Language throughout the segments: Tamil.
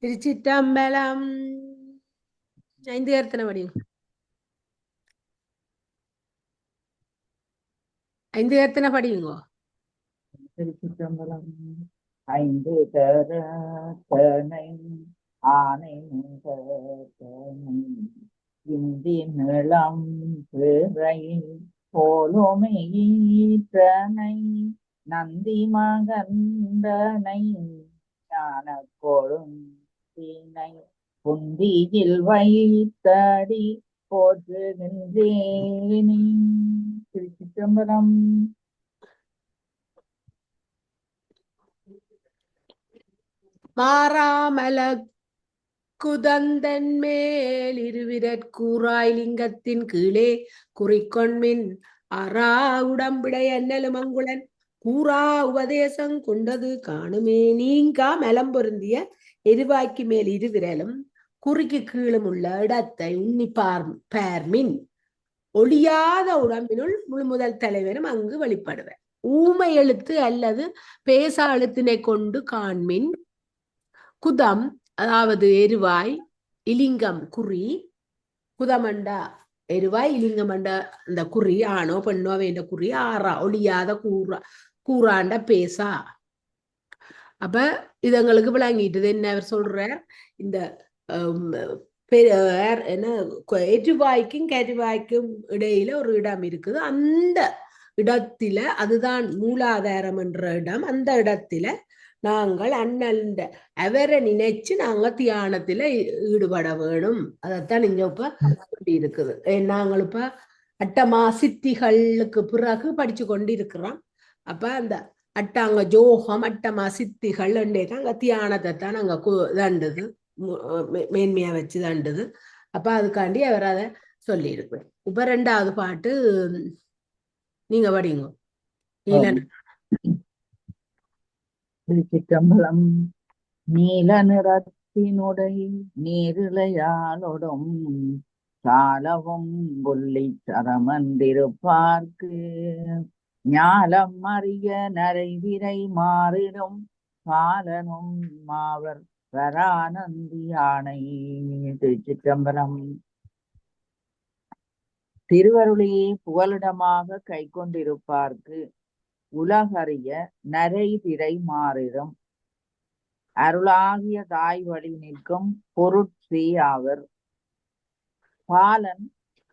திருச்சிற்றம்பலம். ஐந்து கருத்தனை படியும். ஐந்து கருத்தனை படியுங்கோ. திருச்சிற்றம்பலம். ஐந்து கரத்தனை ஆனை முதனை இந்தி நிலம் பிறை போலுமை ஈற்றனை நந்தி மகந்தனை ஞான கொழுந்தினை புந்தியில் வைத்தடி போற்றுகின்றேனே. திருச்சிற்றம்பலம். மாறாமல குதந்தன் மேல் இருவிரற்கூறாய் லிங்கத்தின் கீழே குறிக்கொண்மின் அரா உடம்பிடை அன்னலும் அங்குளன் கூறா உபதேசம் கொண்டது காணுமே. நீங்கா மலம் பொருந்திய எரிவாய்க்கு மேல் இருவிரலும் குறிக்கு கீழும் உள்ள இடத்தை உன்னி பார்மின் ஒளியாத உடம்பினுள் முழுமுதல் தலைவரும் அங்கு வெளிப்படுவர். ஊமை எழுத்து அல்லது பேசா எழுத்தினை கொண்டு காண்மின் குதம் அதாவது எருவாய், இலிங்கம் குறி, குதமண்டா எருவாய், இலிங்கமண்டா அந்த குறி ஆணோ பெண்ணோ வேண்ட குறி, ஆறா ஒளியாத கூறாண்ட பேசா. அப்ப இது எங்களுக்கு விளங்கிட்டது. என்ன அவர் சொல்றார், இந்த என்ன எருவாய்க்கும் கருவாய்க்கும் இடையில ஒரு இடம் இருக்குது. அந்த இடத்துல அதுதான் மூலாதாரம் என்ற இடம். அந்த இடத்துல நாங்கள் அண்ணல்ந்த அவரை நினைச்சு நாங்க தியானத்துல ஈடுபட வேணும். அதைத்தான் இங்க இப்ப சொல்லி இருக்குது. நாங்கள் இப்ப அட்டமா சித்திகளுக்கு பிறகு படிச்சு கொண்டு இருக்கிறோம். அப்ப அந்த அட்டாங்க ஜோகம் அட்டமா சித்திகள் அங்க தியானத்தை தான் நாங்க தண்டுது மேன்மையா வச்சு தண்டுது. அப்ப அதுக்காண்டி அவர் அதை சொல்லி இருக்கு. இப்ப ரெண்டாவது பாட்டு நீங்க படிங்க. திருச்சிற்றம்பலம். நீல நிறத்தினுடை நீரிழையாளொடும் சாலவும் புள்ளி சரமந்திருப்பார்க்கு ஞாலம் அறிய நரைவிரை மாறிடும் பாலனும் மாவர் வரானந்தி ஆணை. திருச்சிற்றம்பலம். திருவருளையே புகலிடமாக கை கொண்டிருப்பார்க்கு உலகறிய நரை திரை மாறிடும் அருளாகிய தாய் வழி நிற்கும் பொருட்சே ஆவர். பாலன்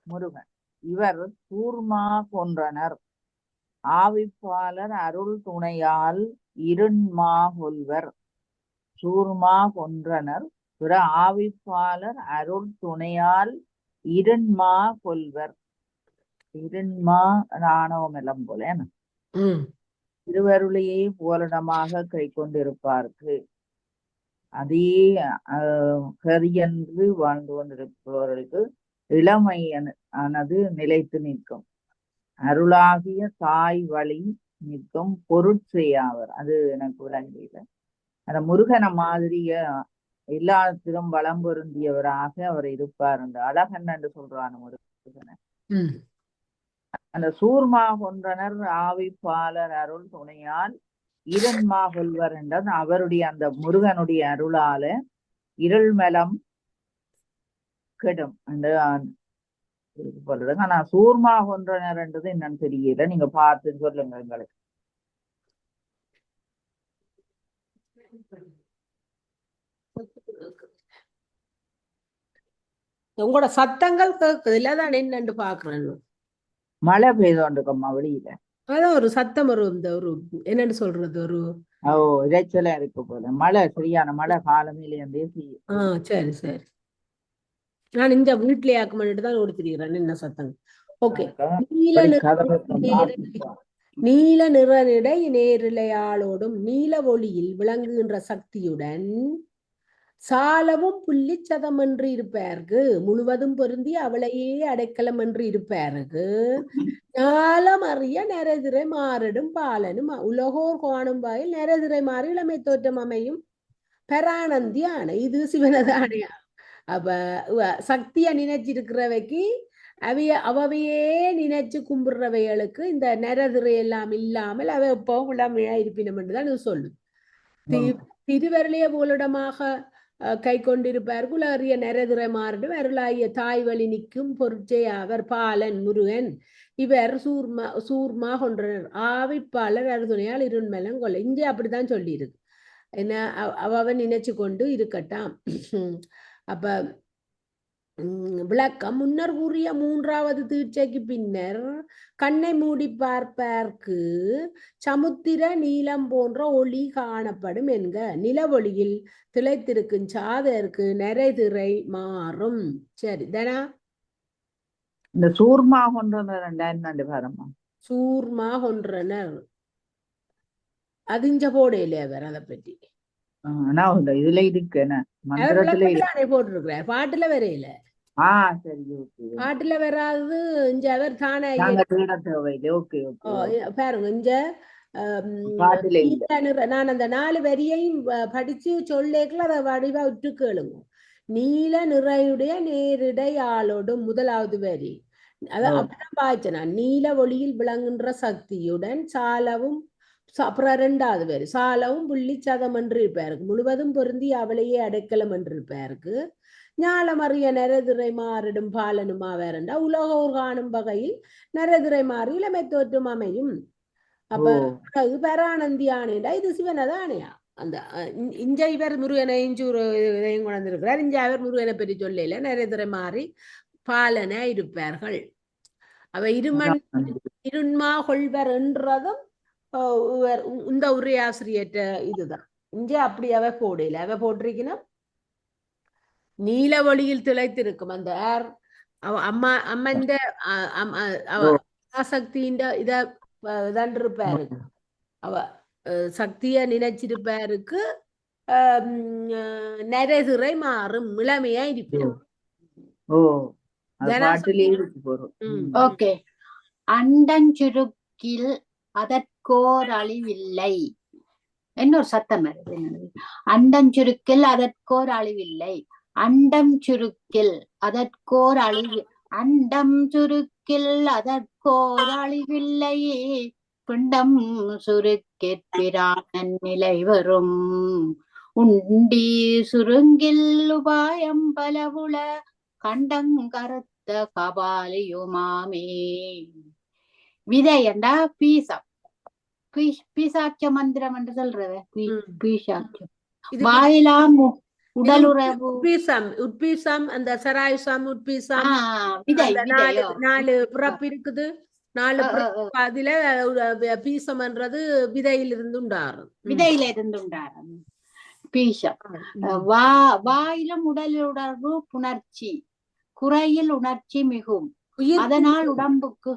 முருகன். இவர் கூர்மா கொன்றனர் ஆவிப்பாலர் அருள் துணையால் இருண்மா கொள்வர். சூர்மா கொன்றனர் பிற ஆவிப்பாலர் அருள் துணையால் இருண்மா கொள்வர். இருண்மா ராணவமெல்லாம் போல திருவருளையே புகலிடமாக கை கொண்டிருப்பார்க்கு அதே கரியன்று வாழ்ந்து கொண்டிருப்பவர்களுக்கு இளமை ஆனது நிலைத்து நிற்கும். அருளாகிய தாய் வழி நிற்கும் பொருட்செய்யாவர். அது எனக்கு விளங்கியது. அந்த முருகனை மாதிரிய எல்லாத்திலும் வளம் பொருந்தியவராக அவர் இருப்பார். அந்த அழகன் என்று சொல்றான முருகனை. அந்த சூர்மா கொன்றனர் ஆவிப்பாலர் அருள் துணையால் இருண்மா கொள்வர் என்றது அவருடைய அந்த முருகனுடைய அருளால இருள்மலம் கெடும் என்று சொல்றது. ஆனா சூர்மா கொன்றனர் என்றது என்னன்னு தெரியல. நீங்க பார்த்து சொல்லுங்க எங்களுக்கு. உங்களோட சத்தங்கள் கேக்குது இல்லதான் என்னன்னு பாக்குறேன். மழை பெய்தோண்டுக்கம்மா வெளியில. அதான் ஒரு சத்தம் ஒரு இந்த ஒரு என்னன்னு சொல்றது ஒரு இறைச்சலா இருக்கு போல. மழை சரியான மழை காலமையில சரி சரி. நான் இந்த வீட்லயே ஆக்க பண்ணிட்டு தான் ஓடித்திருக்கிறேன். என்ன சத்தம். ஓகே. நீல நிறனிடை நேரிழையாளோடும் நீல ஒளியில் விளங்குகின்ற சக்தியுடன் சாலமும் புள்ளி சதம் என்று இருப்பாருக்கு முழுவதும் பொருந்தி அவளையே அடைக்கலம் என்று இருப்பாருக்கு ஞாலம் அறிய நரதிரை மாறிடும் பாலனும் உலகோர் காணும் வாயில் நரதிரை மாறி இளமை தோற்றம் அமையும் பெரானந்தி ஆணை. இது சிவனது ஆணையா. அப்ப சக்திய நினைச்சிருக்கிறவைக்கு அவையே நினைச்சு கும்பிடுறவைகளுக்கு இந்த நரதிரை எல்லாம் இல்லாமல் அவை எப்பவும் இளமையா இருப்பினம் என்றுதான் இது சொல்லும். திருவருளைய போலிடமாக கை கொண்டிருப்பார் குலறிய நெறதுரை மாறிடும் அருளாகிய தாய் வழி நிற்கும் பொருட்சே அவர் பாலன் முருகன் இவர் சூர்மா கொன்றனர் ஆவிப்பாளர் அருதுணையால் இருண்மலம் கொள்ள இங்கே அப்படித்தான் சொல்லியிருக்கு. என்ன அவன் நினைச்சு கொண்டு இருக்கட்டாம். அப்ப விளக்கம் முன்னர் கூறிய மூன்றாவது தீட்சைக்கு பின்னர் கண்ணை மூடி பார்ப்பதற்கு சமுத்திர நீலம் போன்ற ஒளி காணப்படும் என்க நிலவொளியில் திளைத்திருக்கும் சாதருக்கு நரைதிரை மாறும். சரி தனா இந்த சூர்மா கொன்றனர் ரெண்டாயிரம் பாரம்மா சூர்மா கொன்றனர் அதிஞ்ச போடையிலே அவர் அதை பற்றி இதுல இருக்கு மந்திரத்துல போட்டிருக்கிறார் பாட்டுல வரையில பாட்டுல வராது இங்க அவர் தானே பாருங்க இங்க நான் அந்த 4 வரியையும் படிச்சு சொல்லேக்கல அதை வடிவா உற்று கேளுங்க. நீல நிறையுடைய நேரிடை ஆளோடும் முதலாவது வரி அப்படிதான் பாய்ச்சனா நீல ஒளியில் விளங்குகின்ற சக்தியுடன் சாலவும் அப்புறம் 2வது வரி சாலவும் புள்ளி சதம் என்று இருப்பாருக்கு முழுவதும் பொருந்தி அவளையே அடைக்கலம் என்று இருப்பாருக்கு ஞாலமறிய நரதிரை மாறிடும் பாலனுமா வேறண்டா உலகோர் காணும் வகையில் நரதிரை மாறி இளமை தோற்றம் அமையும். அப்ப பேரானந்தியானேண்டா இது சிவனதானையா அந்த இஞ்ச இவர் முருகனை இதையும் கொண்டிருக்கிறார். இஞ்ச அவர் முருகனை பற்றி சொல்லல நரதிரை மாறி பாலனா இருப்பார்கள். அவ இருண்மா கொள்வர் என்றதும் இந்த உரையாசிரியற்ற இதுதான். இங்க அப்படி அவ போடல அவ போட்டிருக்கணும் நீல ஒளியில் திளைத்திருக்கும் அந்த அம்மன் சக்தியின் இதன்றிருப்பாரு அவ சக்திய நினைச்சிருப்பாருக்கு நரதிரை மாறும் இளமையா இருப்பேன். அண்டஞ்சுருக்கில் அதற்கோர் அழிவில்லை. இன்னொரு சத்தம் வருது. அண்டஞ்சுருக்கில் அதற்கோர் அழிவில்லை. அண்டம் சுருக்கில் அதற்கோர் அண்டம் சுருக்கில் அதற்கோர் அழிவில்லையே பிண்டம் சுருக்கிற்பிரான் நிலை வரும் உண்டி சுருங்கில் உபாயம் பலவுள கண்டங்கருத்த கபாலியுமாமே. விதை என்றா பீசம் பீசாட்ச மந்திரம் என்று சொல்றது பீசாட்சம் வாயிலாம் உடலுறவு உட்பீசம் அந்த சராயுசம் உட்பீசம் 4 பிறப்பு இருக்குது. 4 அதுல பீசம் என்றது விதையிலிருந்து உண்டாரும். பீசம் வாயிலும் உடலுறவு புணர்ச்சி குறையில் உணர்ச்சி மிகும் அதனால் உடம்புக்கு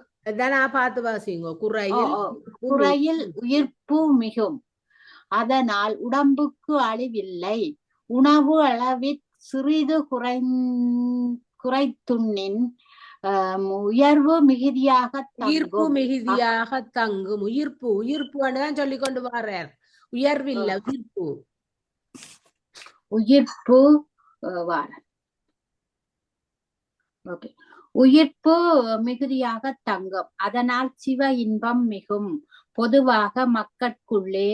பார்த்து வாசிங்க குறையில் உயிர்ப்பு மிகும் அதனால் உடம்புக்கு அழிவில்லை. உணவு அளவில் சிறிது குறைத்துண்ணின் உயர்வு மிகுதியாக தங்கும். உயிர்ப்புதான் சொல்லிக் கொண்டு வர்றார். உயர்வு இல்ல உயிர்ப்பு உயிர்ப்பு மிகுதியாக தங்கும் அதனால் சிவ இன்பம் மிகும். பொதுவாக மக்கட்குள்ளே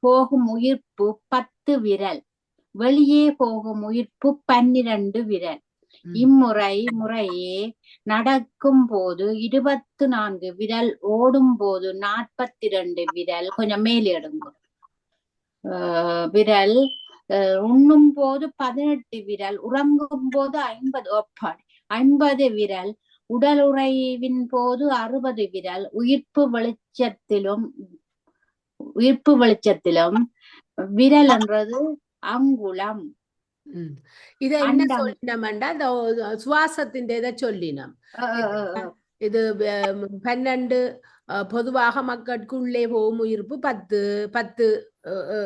போகும் உயிர்ப்பு 10 விரல் வெளியே போகும் உயிர்ப்பு 12 விரல். முறையே நடக்கும் போது 24 விரல் ஓடும் போது 42 விரல் கொஞ்சம் மேலே எடுங்க விரல் உண்ணும் போது 18 விரல் உறங்கும் போது 50 விரல் உடல் உறைவின் போது 60 விரல் உயிர்ப்பு வெளிச்சத்திலும் விரல் என்றது அங்குலம். இத என்ன சொல்லினோம்டா இந்த சுவாசத்தின் இதை சொல்லினோம். இது 12 பொதுவாக மக்களுக்குள்ளே போகும் உயிர்ப்பு 10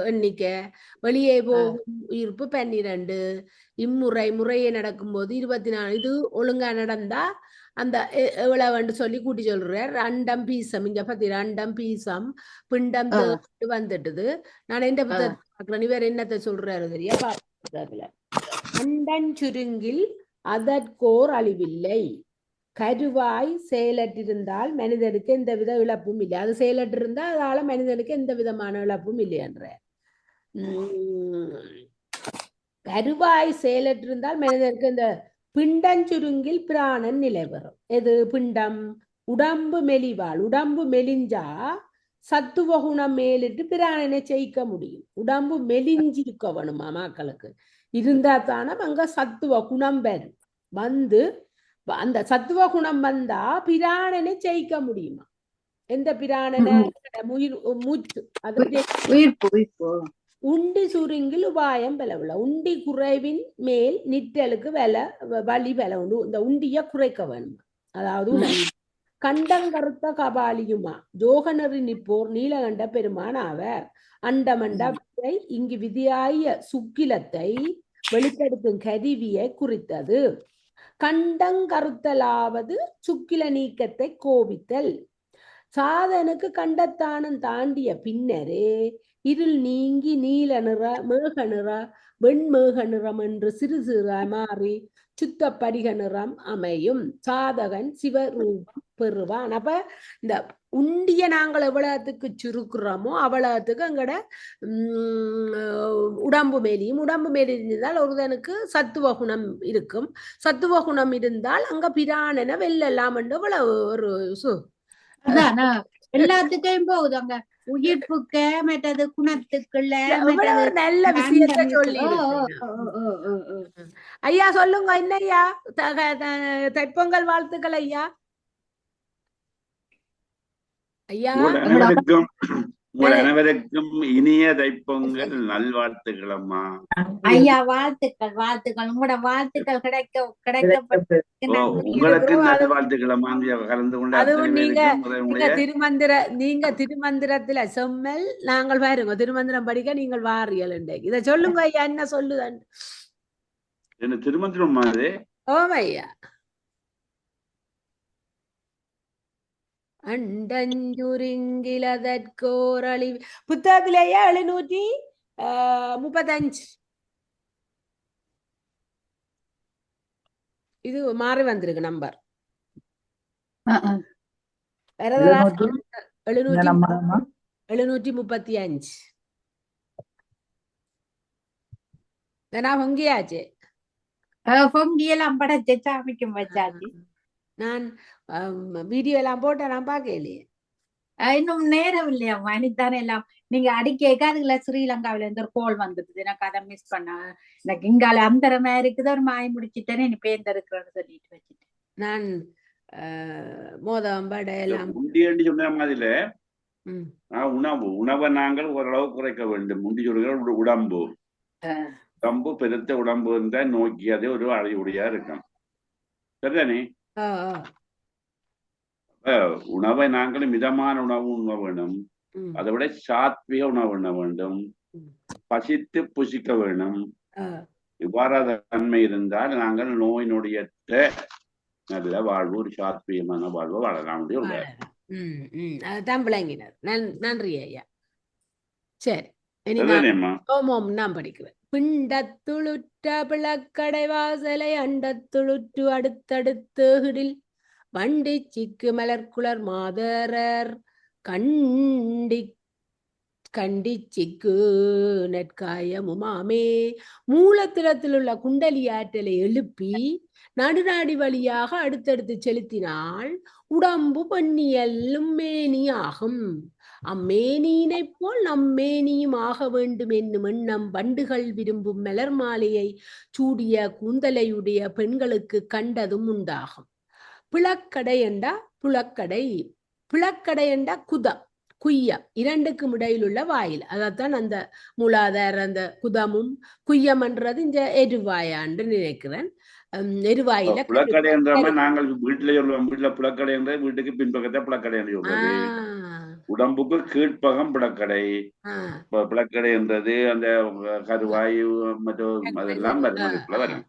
எண்ணிக்கை வெளியே போகும் உயிர்ப்பு 12 முறையே நடக்கும்போது 24 இது ஒழுங்கா நடந்தா அந்த எவ்வளவு சொல்லி கூட்டி சொல்றார். அண்டம் பீசம் இங்க பாத்தீங்க அண்டம் பீசம் பிண்டம் வந்துட்டுது. நான் எந்த புத்தகத்துல இவர் என்னத்தை சொல்றாரு தெரியா பாத்துல அண்டன் சுருங்கில் அதற்கோர் அழிவில்லை. கருவாய் செயலற்றிருந்தால் மனிதனுக்கு எந்தவித இழப்பும் இல்லை. அது செயலற்றிருந்தா அதனால மனிதனுக்கு எந்த விதமான இழப்பும் இல்லை என்ற கருவாய் செயலற்றிருந்தால் மனிதனுக்கு இந்த பிண்டஞ்சுருங்கில் பிராணன் நிலை பெறும். எது பிண்டம்? உடம்பு மெலிவாள். உடம்பு மெலிஞ்சா சத்துவ குணம் மேலிட்டு பிராணனை ஜெயிக்க முடியும். உடம்பு மெலிஞ்சிருக்க வேணுமா மக்களுக்கு, இருந்தா தானே அங்க சத்துவ குணம் வரும். வந்து அந்த சத்துவ குணம் வந்தா பிராணனை ஜெயிக்க முடியுமா? எந்த பிராணனை? உயிர் மூச்சு. அது உயிர்ப்பு உண்டி சுருங்கில் உபாயம் பலவுள்ள. உண்டி குறைவின் மேல் நிற்றலுக்கு வலி பல உண்டு. இந்த உண்டிய குறைக்க வேணும். அதாவது கண்டங்கருத்த கபாலியுமா ஜோகனரி நிப்போர் நீலகண்ட பெருமான் ஆவர். அண்டமண்டை இங்கு விதியாய சுக்கிலத்தை வெளிப்படுத்தும் கருவியை குறித்தது. கண்டங்கருத்தலாவது சுக்கில நீக்கத்தை கோபித்தல். சாதனுக்கு கண்டத்தானம் தாண்டிய பின்னரே இருள் நீங்கி நீல நிற மேக நிற வெண்மேக நிறம் என்று சிறு சிறாய் மாறி சுத்த படிக நிறம் அமையும். சாதகன் சிவரூபம் பெறுவான். அப்ப இந்த உண்டிய நாங்கள் எவ்வளவுக்கு சுருக்குறோமோ அவ்வளவுக்கு எங்கட உடம்பு மேலியும். உடம்பு மேலி இருந்தால் ஒருதனுக்கு சத்துவ குணம் இருக்கும். சத்துவ குணம் இருந்தால் அங்க பிராணனை வெல்லலாம் என்று இவ்வளவு ஒரு அதானா எல்லாத்துக்கும் போகுது. அங்க உயிர்ப்புக்க மற்றது குணத்துக்குள்ள நல்ல விஷயத்த சொல்லி. ஐயா சொல்லுங்க, என்ன ஐயா தைப்பொங்கல் வாழ்த்துக்கள் ஐயா. ஐயா உங்கள் அனைவருக்கும் இனிய தைப்பொங்கல் நல்வாழ்த்துக்கள் அம்மா. ஐயா வாழ்த்துக்கள் வாழ்த்துக்கள். உங்களோட வாழ்த்துக்கள் உங்களுக்கு நல்வாழ்த்துக்கள் அம்மா. கலந்து கொண்டு அதுவும் நீங்க திருமந்திரத்துல செம்மல் நாங்கள் பாருங்க திருமந்திரம் படிக்க நீங்கள் வாரியல். இதை சொல்லுங்க ஐயா, என்ன சொல்லுதன்? என்ன திருமந்திரம் அது? ஓம் ஐயா. அண்டஞ்சுரிங்கிலதற்கோரளி புத்தகத்திலேயே 735. இது மாறி வந்திருக்கு நம்பர். 735 பொங்கியாச்சு. பொங்கியெல்லாம் படைச்சு சாமிக்கும் வச்சாச்சு. நான் வீடியோ எல்லாம் போட்டேன், நான் பார்க்கலையே. இன்னும் நேரம் இல்லையா மணித்தானே எல்லாம் நீங்க அடிக்க அதுல ஸ்ரீலங்காவில இருந்து ஒரு கோல் வந்தது. எனக்கு அதை மிஸ் பண்ண எனக்கு இங்கால அந்தரமா இருக்குது. ஒரு மாய முடிச்சுட்டேன்னு நீ பேர்ந்திருக்கிறேன்னு சொல்லிட்டு வச்சுட்டேன். நான் மோதம் படை எல்லாம் சொன்ன மாதிரில உணவை நாங்கள் ஓரளவு குறைக்க வேண்டும். முண்டி சொல்கிற உடம்பு பெருத்த உடம்பு இருந்தா நோக்கி அதே ஒரு அழையுடையா இருக்கும். சரிதானே? உணவை நாங்கள் மிதமான உணவு உண்ண வேண்டும். அதை விட சாத்விக உணவு உண்ண வேண்டும். பசித்து புசிக்க வேண்டும். இவ்வாறான தன்மை இருந்தால் நாங்கள் நோய் நொடியற்ற நல்ல வாழ்வு, ஒரு சாத்விகமான வாழ்வு வாழலாம். அதுதான் விளங்கினார். நன்றி ஐயா. சரி, நான் படிக்கிறேன். பிண்டத்துளுற்ற பிளக்கடை வாசலை அண்டத்துளுற்று அடுத்தடுத்து வண்டி சிக்கு மலர்குளர் மாதரர் கண்டிச்சிக்கு நெற்காயமுமாமே. மூலத்திரத்தில் உள்ள குண்டலி ஆற்றலை எழுப்பி நடுநாடி வழியாக அடுத்தடுத்து செலுத்தினால் உடம்பு பொன்னியல்லும் மேனி ஆகும். அம்மேனியினை போல் நம்மேனியும் ஆக வேண்டும் என்னும் எண்ணம் வண்டுகள் விரும்பும் மலர் மாலையை சூடிய கூந்தலையுடைய பெண்களுக்கு கண்டதும் உண்டாகும். பிளக்கடை என்றா புலக்கடை, பிளக்கடை என்றா குய்யம் இரண்டுக்கும் இடையில் உள்ள வாயில். அதைத்தான் அந்த மூலாதார அந்த குதமும் குய்யம் என்றது இந்த எருவாயான்னு நினைக்கிறேன். எருவாயில புலக்கடை என்றாம நாங்கள் வீட்டுல சொல்லுவோம். வீட்டுல புலக்கடை என்ற வீட்டுக்கு பின்பக்கத்தை புலக்கடை என்று சொல்றது. உடம்புக்கு கீழ்ப்பகம் புலக்கடை. புலக்கடை என்றது அந்த கருவாய் மற்றும் அதெல்லாம் வரும்.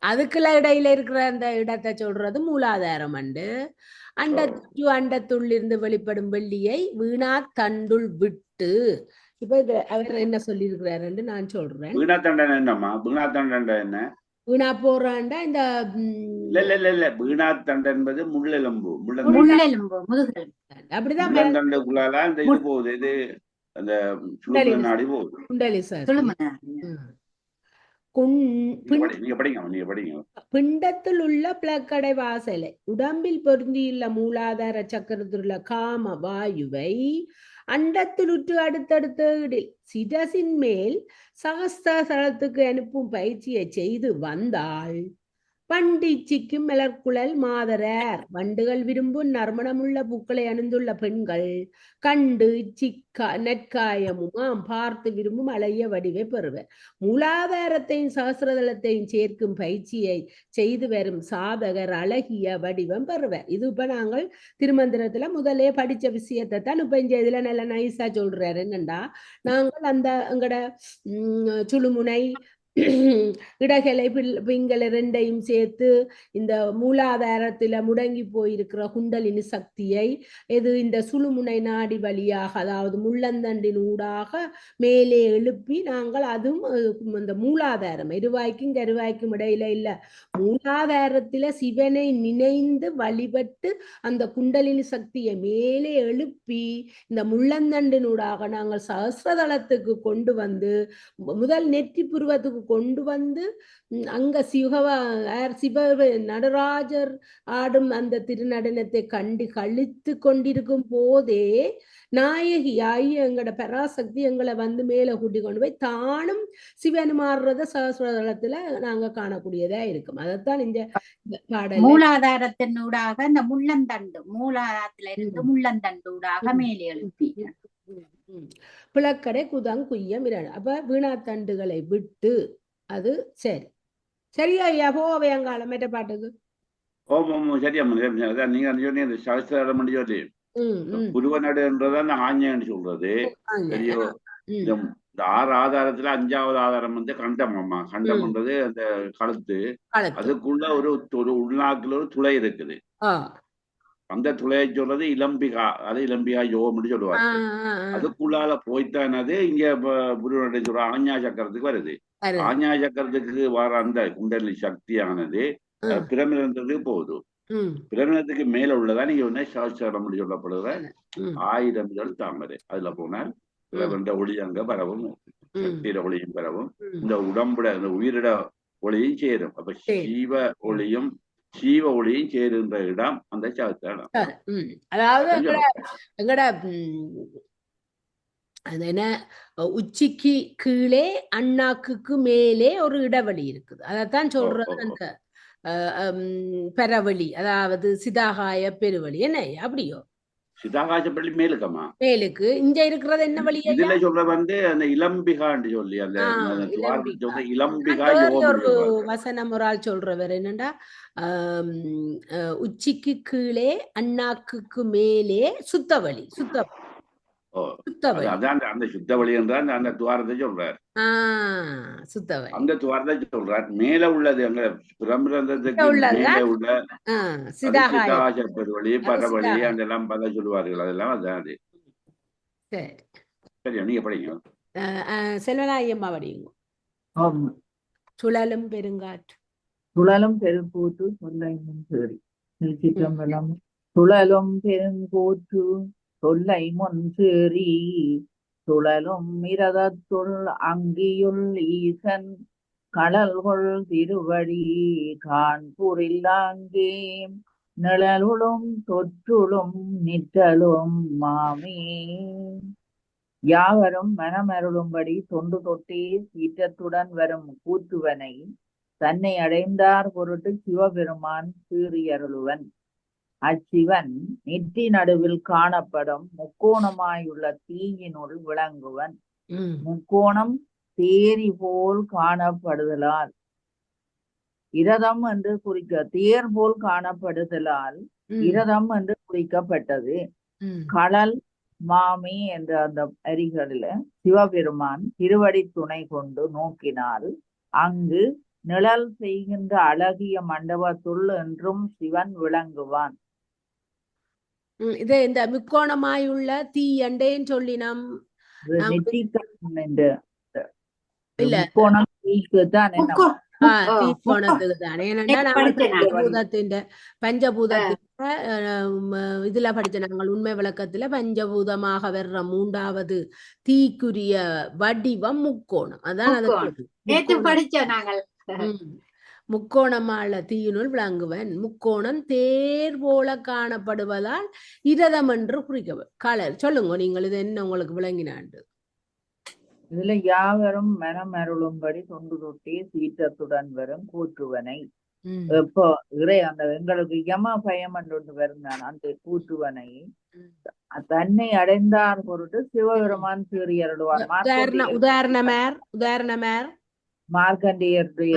அதுக்குள்ள இடையில இருக்கிற அந்த இடத்தை சொல்றது மூலாதாரம். அண்டத்துள்ளிருந்து வெளிப்படும் வெள்ளியை வீணா தண்டுள் விட்டு. இப்ப அவர் என்ன சொல்லி இருக்கிறாரு நான் சொல்றேன். வீணா தண்டன் என்னம்மா? வீணா தண்டன் என்ன? வீணா போறாண்டா இந்த இல்ல வீணா தண்டு என்பது முள்ளெலும்பு. அப்படிதான் தண்டுக்குள்ளால இந்த இது போகுது. இது அந்த நாடி போகுது. குண்டலி சார் நீங்க படிங்க. பிண்டத்தில் உள்ள பிளக்கடை வாசலை உடம்பில் பொருந்தியுள்ள மூலாதார சக்கரத்தில் உள்ள காம வாயுவை அண்டத்தில் உற்று அடுத்தடுத்த இடில் சிரசின் மேல் சகஸ்திரத்துக்கு அனுப்பும் பயிற்சியை செய்து வந்தால் பண்டிச்சிக்கும் மலர்குழல் மாதரார் வண்டுகள் விரும்பும் நறுமணமுள்ள பூக்களை அணிந்துள்ள பெண்கள் கண்டு நற்காயமுமாம் பார்த்து விரும்பும் அழகிய வடிவை பெறுவர். மூலாதாரத்தையும் சகசிரதளத்தையும் சேர்க்கும் பயிற்சியை செய்து வரும் சாதகர் அழகிய வடிவம் பெறுவர். இது இப்ப நாங்கள் திருமந்திரத்துல முதலே படிச்ச விஷயத்தை தான் இப்ப இந்த இதுல நல்ல நைஸா சொல்றாரு. என்னண்டா நாங்கள் அந்த எங்கட சுழுமுனை இடகளை பிங்கள் இரண்டையும் சேர்த்து இந்த மூலாதாரத்துல முடங்கி போயிருக்கிற குண்டலினி சக்தியை இந்த சுழுமுனை நாடி வழியாக, அதாவது முள்ளந்தண்டின் ஊடாக மேலே எழுப்பி நாங்கள் அதுவும் இந்த மூலாதாரம் எருவாய்க்கும் கருவாய்க்கும் இடையில இல்ல மூலாதாரத்துல சிவனை நினைந்து வழிபட்டு அந்த குண்டலினி சக்தியை மேலே எழுப்பி இந்த முள்ளந்தண்டினூடாக நாங்கள் சகஸ்ரதளத்துக்கு கொண்டு வந்து முதல் நெற்றி புருவத்துக்கு கொண்டு வந்து அங்க சிவ நடராஜர் ஆடும் அந்த திருநடனத்தை கண்டு கழித்து கொண்டிருக்கும் போதே நாயகியாகி எங்களோட பராசக்தி எங்களை வந்து மேல கூட்டி கொண்டு போய் தானும் சிவன் மாறுறத சகஸ்ரதளத்துல நாங்க காணக்கூடியதா இருக்கும். அதைத்தான் இந்த பாடல் மூலாதாரத்தினூடாக இந்த முள்ளந்தண்டு மூலாதாரத்துல இருந்து முள்ளந்தண்டூடாக மேலே எழுப்பி பிளக்கடை குதங்குய்யம் அப்ப வீணாத்தண்டுகளை விட்டு அது சரி சரியா ஐயா போவையங்காலம் மேட்ட பாட்டுக்கு சரியா நீங்க சொன்னீங்க சகஸ்திரம் சொல்லி புருவநடுன்றதான் ஆஞ்சன்னு சொல்றது. சரியோ இந்த 6 ஆதாரத்துல 5வது ஆதாரம் வந்து கண்டம். அம்மா கண்டம்ன்றது அந்த கழுத்து, அதுக்குள்ள ஒரு உள்நாக்குல ஒரு துளை இருக்குது. அந்த துளையை சொல்றது இளம்பிகா, அது இளம்பிகா யோகம்னு சொல்லுவாங்க. அதுக்குள்ளால போய்த்தானது இங்க புருவநடை சொல்ற ஆஞ்ஞா சக்கரத்துக்கு வருது. ஆஞ்ஞா சக்கரத்துக்கு வர அந்த குண்டலி சக்தியானது பிரமிதத்துக்கு போகுது. பிரமிதத்துக்கு மேல உள்ளதான் நீங்க வந்து சாஸ்திரம் சொல்லப்படுற 1000 இதழ் தாமரை. அதுல போனால் இந்த ஒளி அங்க பரவும், சக்தியிட ஒளியும் பரவும், இந்த உடம்புட இந்த உயிரிட ஒளியும் சேரும். அப்ப சீவ ஒளியும் சேருன்ற இடம் அந்த சாஸ்திரம். அதாவது எங்கட அது என்ன உச்சிக்கு கீழே அண்ணாக்குக்கு மேலே ஒரு இடைவெளி இருக்குது. அதைத்தான் சொல்றது அந்த பெறவெளி, அதாவது சிதாகாய பெருவெளி. என்ன அப்படியோ சிதாகாய பெருவெளி மேலுக்கமா மேலுக்கு இங்க இருக்கிறது என்ன வழி? இதுல சொல்ற வந்து அந்த இளம்பிகான்னு சொல்லி அந்த இளம்பிகா ஒரு வசனம் ஒரு ஆள் சொல்றவர் என்னண்டா உச்சிக்கு கீழே அண்ணாக்குக்கு மேலே சுத்தவழி அந்த சுத்தவழி என்றால் அந்த துவாரத்தை சொல்றார். அந்த துவாரத்தை சொல்றார். மேல உள்ளது அங்க பிரமிரந்தத்துக்கு மேலே உள்ள சிதாகாச பெருவழி பரவழி அதெல்லாம் பல சொல்லுவார்கள். அதெல்லாம் அதான் அது. சரி நீங்க படிங்க. செல்வநாயம்மா படிங்க. சுழலும் பெருங்காற்று சுழலும் பெருங்கூற்று சொல்லையும் சரி சிற்றம்பலம் சுழலும் பெருங்கூற்று சொல்லை முன்சேரி சுழலும் மிரதத்துள் அங்கியுள் ஈசன் கடல்கொள் திருவடி காண்புரில்லாங்கே நிழலுளும் தொற்றுளும் நிற்றலும் மாமே யாவரும் மனமருளும்படி தொண்டு தொட்டே சீற்றத்துடன் வரும் கூத்துவனை தன்னை அடைந்தார் பொருட்டு சிவபெருமான் சீறியருளுவன். அச்சிவன் நெற்றி நடுவில் காணப்படும் முக்கோணமாயுள்ள தீயினுள் விளங்குவன். முக்கோணம் தேரி போல் காணப்படுதலால் இரதம் என்று தேர் போல் காணப்படுதலால் இரதம் என்று குறிக்கப்பட்டது. கடல் மாமி என்ற அந்த அரிகளில சிவபெருமான் திருவடி துணை கொண்டு நோக்கினால் அங்கு நிழல் செய்கின்ற அழகிய மண்டபத்துள் என்றும் சிவன் விளங்குவான். இது இந்த முக்கோணமாயுள்ள தீ அண்டேன்னு சொல்லி நாம் தீர்ப்பணத்துக்கு தான். ஏனென்றா நாங்கள் பஞ்சபூதத்தின் இதுல படிச்ச நாங்கள் உண்மை விளக்கத்துல பஞ்சபூதமாக வர்ற 3வது தீக்குரிய வடிவம் முக்கோணம். அதான் நேற்று படிச்சோம் நாங்கள். முக்கோணமால தீயினுள் விளங்குவன். முக்கோணம் தேர் போல காணப்படுவதால் இரதம் என்று குறிக்க கலர். சொல்லுங்க நீங்கள், இது என்ன உங்களுக்கு விளங்கினாண்டு? இதுல யாவரும் மனம் அருளும்படி தொண்டு தொட்டி சீற்றத்துடன் வரும் கூற்றுவனை. இப்போ அந்த எங்களுக்கு யம பயம் என்று வருந்தான் அந்த கூற்றுவனை தன்னை அடைந்தார் பொருட்டு சிவபெருமான் சீறியருடுவார். உதாரணமார் மார்க்கண்டேயருடைய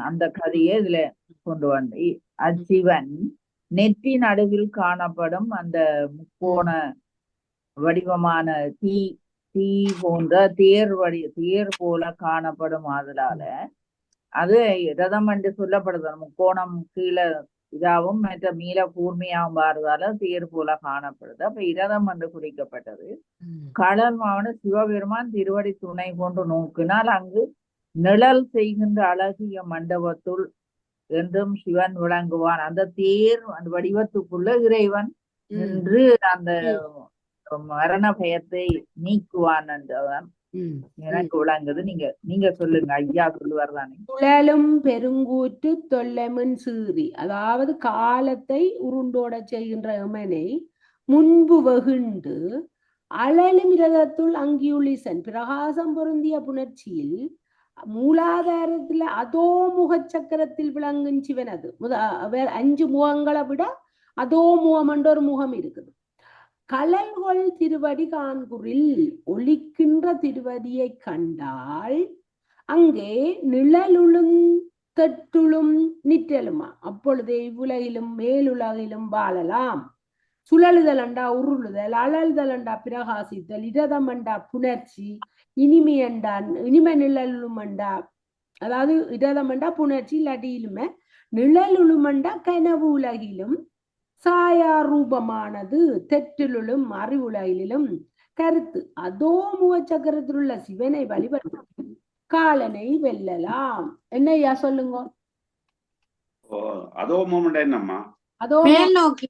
அந்த கதையை இதுல கொண்டு வந்து அச்சிவன் நெற்றி நடுவில் காணப்படும் அந்த முக்கோண வடிவமான தீ போன்ற தேர் போல காணப்படும். அதனால அது ரதம் என்று சொல்லப்படுது. முக்கோணம் கீழே இதாகவும் மற்ற மீள கூர்மையாகவும் மாறுதால தேர் போல காணப்படுது. அப்ப இரதம் என்று குறிக்கப்பட்டது. கடல் மாவன சிவபெருமான் திருவடி துணை கொண்டு நோக்கினால் அங்கு நிழல் செய்கின்ற அழகிய மண்டபத்துள் என்றும் சிவன் விளங்குவான். அந்த தேர் அந்த வடிவத்துக்குள்ள இறைவன் நின்று அந்த மரண பயத்தை நீக்குவான் என்றதான் எனக்கு விளங்குது. நீங்க சொல்லுங்க ஐயா, சொல்லுவார் தானே. சுழலும் பெருங்கூற்று தொல்லமின் சீறி, அதாவது காலத்தை உருண்டோட செய்கின்ற எமனை முன்பு வகுண்டு அழலும் இரதத்துள் அங்கியுளிசன் பிரகாசம் பொருந்திய புணர்ச்சியில் மூலாதாரத்துல அதோ முகச்சக்கரத்தில் விளங்கும் சிவன். அது 5 முகங்களை விட அதோ முகம் என்ற ஒரு முகம் இருக்குது. கலல்கொள் திருவடி காண்குறில் ஒளிக்கின்ற திருவடியை கண்டால் அங்கே நிழலுளும் தட்டுளும் நிற்றலுமா, அப்பொழுதே இவ்வுலகிலும் மேலுலகிலும் வாழலாம். சுழலுதல் அண்டா உருளுதல், அழல்தல் அண்டா பிரகாசித்தல், இரதம் அண்டா புணர்ச்சி, இனிமை நிழலுமண்டா, அதாவது இரதமண்டா புணர்ச்சி இல்லாட்டியிலுமே நிழலுமண்டா கனவு உலகிலும் சாயா ரூபமானது தெற்றிலும் அறிவுலகிலும் கருத்து. அதோ முகச்சக்கரத்தில் உள்ள சிவனை வழிபட்டு காலனை வெல்லலாம். என்னையா சொல்லுங்க? அதோ மூமெண்ட் என்னம்மா? அதோ மேல் நோக்கி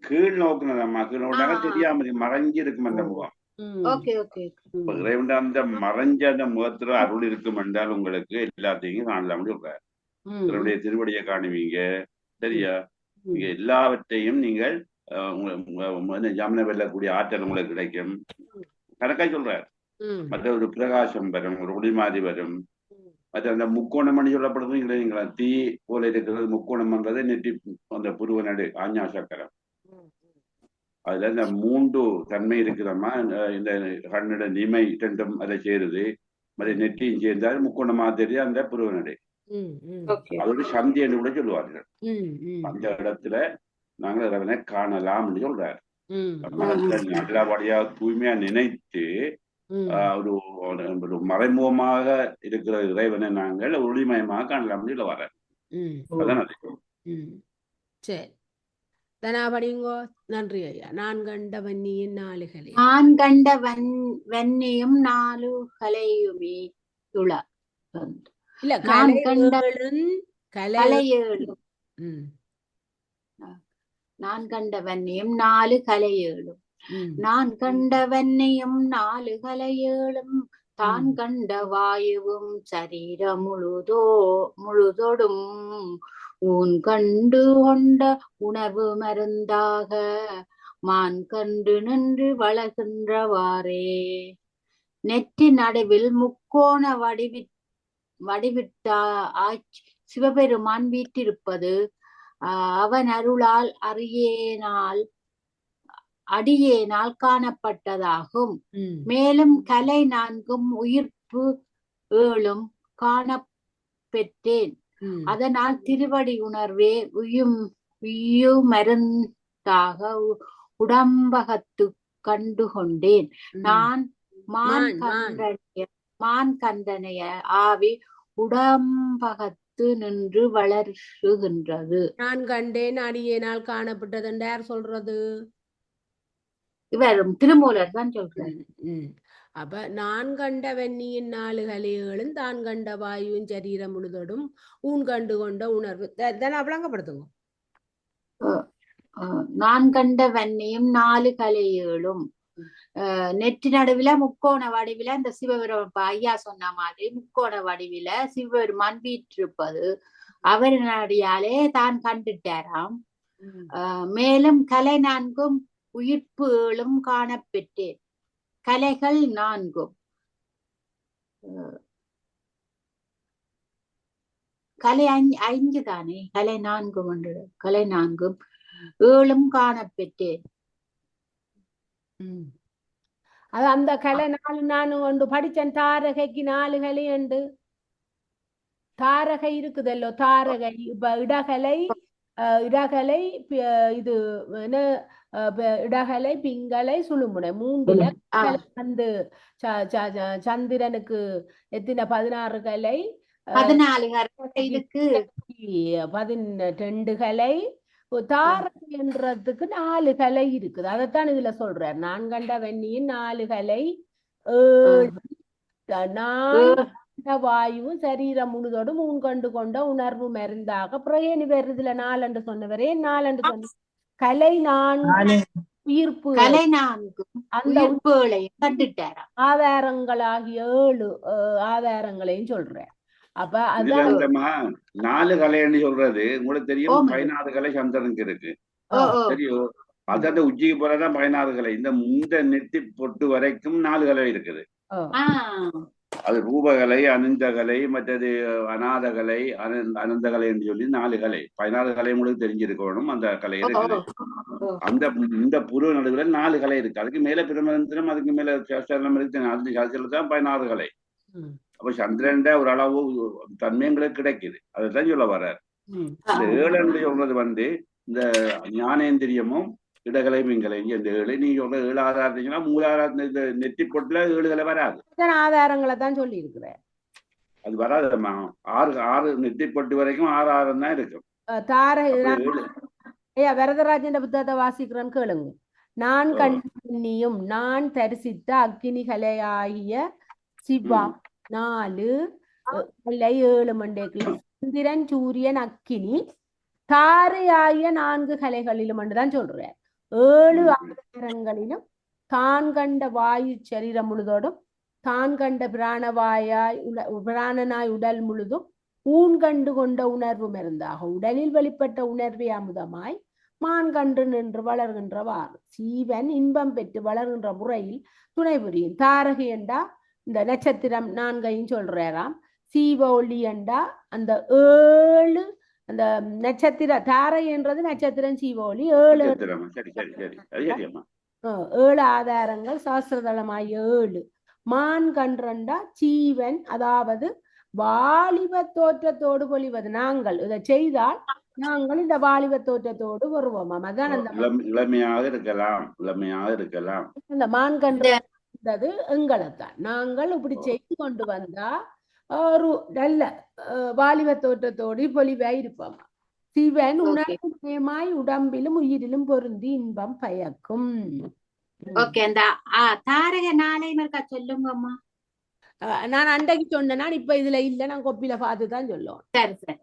கீழ் நோக்குனதம்மா. கீழ் தெரியாம மறைஞ்சு இருக்கும் அந்த முகம். இறைவன் அந்த மறைஞ்ச அந்த முகத்துல அருள் இருக்கும் என்றால் உங்களுக்கு எல்லாத்தையும் காணலாம் சொல்றாரு. இவருடைய திருவடியை காணுவீங்க, சரியா? நீங்க எல்லாவற்றையும் நீங்கள் ஜாமனை வெல்லக்கூடிய ஆற்றல் உங்களுக்கு கிடைக்கும். கணக்காய் சொல்றாரு. மற்ற ஒரு பிரகாசம் வரும், ஒரு ஒளி மாதிரி வரும். மற்ற அந்த முக்கோணம் பண்ணி சொல்லப்படுறது இல்லைங்களா? தீ போல இருக்கிறது முக்கோணம் பண்றது நெற்றி அந்த புருவ நடு ஆஞ்ஞா சக்கரம். அதுல இந்த 3 தன்மை இருக்குதம்மா. இந்த கண்ணோட நிமை 2ம் அதை சேருது. மற்ற நெற்றியும் சேர்ந்தால் முக்கோணமா தெரியுது அந்த புருவ நடு. அதோட சந்தி என்று கூட சொல்லுவார்கள். அந்த இடத்துல நாங்கள் இறைவனை காணலாம் என்று சொல்றாரு. மனசுல நல்லபடியா தூய்மையா நினைத்து ஒரு மறைமுகமாக இருக்கிற இறைவனை நாங்கள் ஒளிமயமாக காணலாம் சொல்ல வர. அதான் அது. சரி, தனாபடிங்கோ. நன்றி ஐயா. நான் கண்ட வன்னியின் 4 கலை. நான் கண்ட வன்னியும் 4 கலையுமே துள. இல்ல, நான் கண்ட கலையேழும். நான் கண்ட வன்னியும் 4 கலையேழும். நான் கண்ட வன்னியும் 4 கலையேழும். தான் கண்ட வாயுவும் சரீரம் முழுதொடும் ஊன் கண்டு கொண்ட உணர்வு மருந்தாக மான் கண்டு நின்று வளர்கின்றவாறே. நெற்றி நடுவில் முக்கோண வடிவிட்டா சிவபெருமான் வீற்றிருப்பது அவன் அருளால் அடியேனால் காணப்பட்டதாகும். மேலும் கலை 4ம் உயிர்ப்பு 7ம் காண பெற்றேன். அதனால் திருவடி உணர்வே மருந்தாக உடம்பகத்து கண்டு கொண்டேன். நான் மான் கண்டனைய ஆவி உடம்பகத்து நின்று வளருகின்றது. நான் கண்டேன் அடியேனால் காணப்பட்டது யார் சொல்றது? இவர் திருமூலர் தான் சொல்றாரு. அப்ப நான் கண்ட வெண்ணியின் 4 கலைகளும் தான் கண்ட வாயுவின் சரீரம் முழுதோடும் ஊன் கண்டு கொண்ட உணர்வு விளங்கப்படுத்துங்க. நான் கண்ட வன்னியும் 4 கலைகளும் நெற்றி நடுவில முக்கோண வடிவில இந்த சிவபெருமான் ஐயா சொன்ன மாதிரி முக்கோண வடிவில சிவபெருமான் வீற்றிருப்பது அவரினாடியாலே தான் கண்டுட்டாராம். மேலும் கலை 4ம் உயிர்ப்புகளும் காணப்பெற்றேன். கலைகள் 4ம் கலை 5 தானே, கலை 4ம் ஒன்று, கலை 4ம் 7ம் காணப்பெற்றேன். அது அந்த கலை 4 நான் ஒன்று படிச்சேன். தாரகைக்கு 4 கலை உண்டு. தாரகை இருக்குதல்லோ, தாரகை இப்ப இடகலை இது என்ன, இடகலை பிங்களை சுழுமுனை 3 வந்து சந்திரனுக்கு எத்தனை 16 கலை, 14 இருக்கு, 12 கலை. தாரகை என்றதுக்கு 4 கலை இருக்குது. அதைத்தான் இதுல சொல்றார். நான் கண்ட வெண்ணியின் 4 கலை 7 வாயுவும் சரீரம் முழுதோடும் ஊன் கண்டு கொண்ட உணர்வு மருந்தாக பிரேணி வருதுல 4 என்று சொன்னவரே 4 என்று சொன்ன கலை 4 உயிர்ப்பு கலை 4 அந்த உயிர்ப்புகளை கண்டுட்டாராம். ஆதாரங்களாகிய 7 ஆதாரங்களையும் சொல்றேன். அப்ப அதான் 4 கலைன்னு சொல்றது உங்களுக்கு தெரியும். 16 கலை சந்திரனுக்கு இருக்கு தெரியும். அதாவது உச்சிக்கு போறதான் 16 கலை. இந்த நெத்தி பொட்டு வரைக்கும் 4 கலை இருக்குது. அது ரூபகலை, அனந்தகலை, மற்றது அநாதகலை, அனந்தகலை என்று சொல்லி 4 கலை. 16 கலை உங்களுக்கு தெரிஞ்சிருக்கணும். அந்த கலை இருக்குது. இந்த புரு நடுவில் 4 கலை இருக்கு. அதுக்கு மேல பிரமந்திரம், அதுக்கு மேல சாஸ்திரம் இருக்கு. அந்த சாஸ்திரத்துல தான் 16 கலை. அப்ப சந்திரன் ஒரு அளவு தன்மைங்களுக்கு கிடைக்குது. அதைத்தான் சொல்ல வர்றார். இந்த 7 என்று சொல்றது இந்த ஞானேந்திரியமும் இடகலை மிங்கலை இந்த 7 நீ சொல்ற 7 ஆதாரத்தீங்கன்னா மூலாதார நெத்தி பொட்டுல 7 கலை வராது. ஆதாரங்களை தான் சொல்லி இருக்கிறேன். அது வராதுமா. 6 நெத்தி பொட்டு வரைக்கும் 6 ஆதாரம் தான் இருக்கும். வரதராஜன் புத்தகத்தை வாசிக்கிறேன்னு கேளுங்க. நான் கண்ணியும் நான் தரிசித்த அக்கினிகளை ஆகிய சிவா 4 7 மண்டேக்குள்ள சந்திரன் சூரியன் அக்கினி தாரை ஆகிய 4 கலைகளிலும் தான் சொல்றேன். 7 ஆதாரங்களிலும் தான் கண்ட வாயு சரீரம் முழுதோடும் தான் கண்ட பிராணனாய் உடல் முழுதும் ஊன் கண்டு கொண்ட உணர்வு மருந்தாக உடலில் வெளிப்பட்ட உணர்வே அமுதமாய் மான் கன்று நின்று வளர்கின்றவாறு சீவன் இன்பம் பெற்று வளர்கின்ற முறையில் துணை புரியும். தாரகை என்றா இந்த நட்சத்திரம் 4ஐயும் சொல்றாராம். சீவ ஒளி என்றா அந்த 7 அந்த நட்சத்திர தாரை என்றது நட்சத்திரம் சீவோலி 7 ஆதாரங்கள் சாஸ்திரதளமாய் 7 மான் கன்றண்டா சீவன், அதாவது வாலிப தோற்றத்தோடு பொலிவது. நாங்கள் இதை செய்தால் நாங்கள் இந்த வாலிப தோற்றத்தோடு வருவோம். அதான் அந்த இளமையாக இருக்கலாம். அந்த மான் கன்றது எங்களைத்தான் நாங்கள் இப்படி செய்து கொண்டு வந்தா ஒரு நல்ல வாலிப தோற்றத்தோடு பொலிவாய் இருப்போம். சிவன் உணர்வுமாய் உடம்பிலும் உயிரிலும் பொருந்தி இன்பம் பயக்கும். தாரக நாளை சொல்லுங்கம்மா. நான் அன்றைக்கு சொன்னேன், இப்ப இதுல இல்ல, நான் கொப்பில பார்த்துதான் சொல்லுவோம். சரி சரி.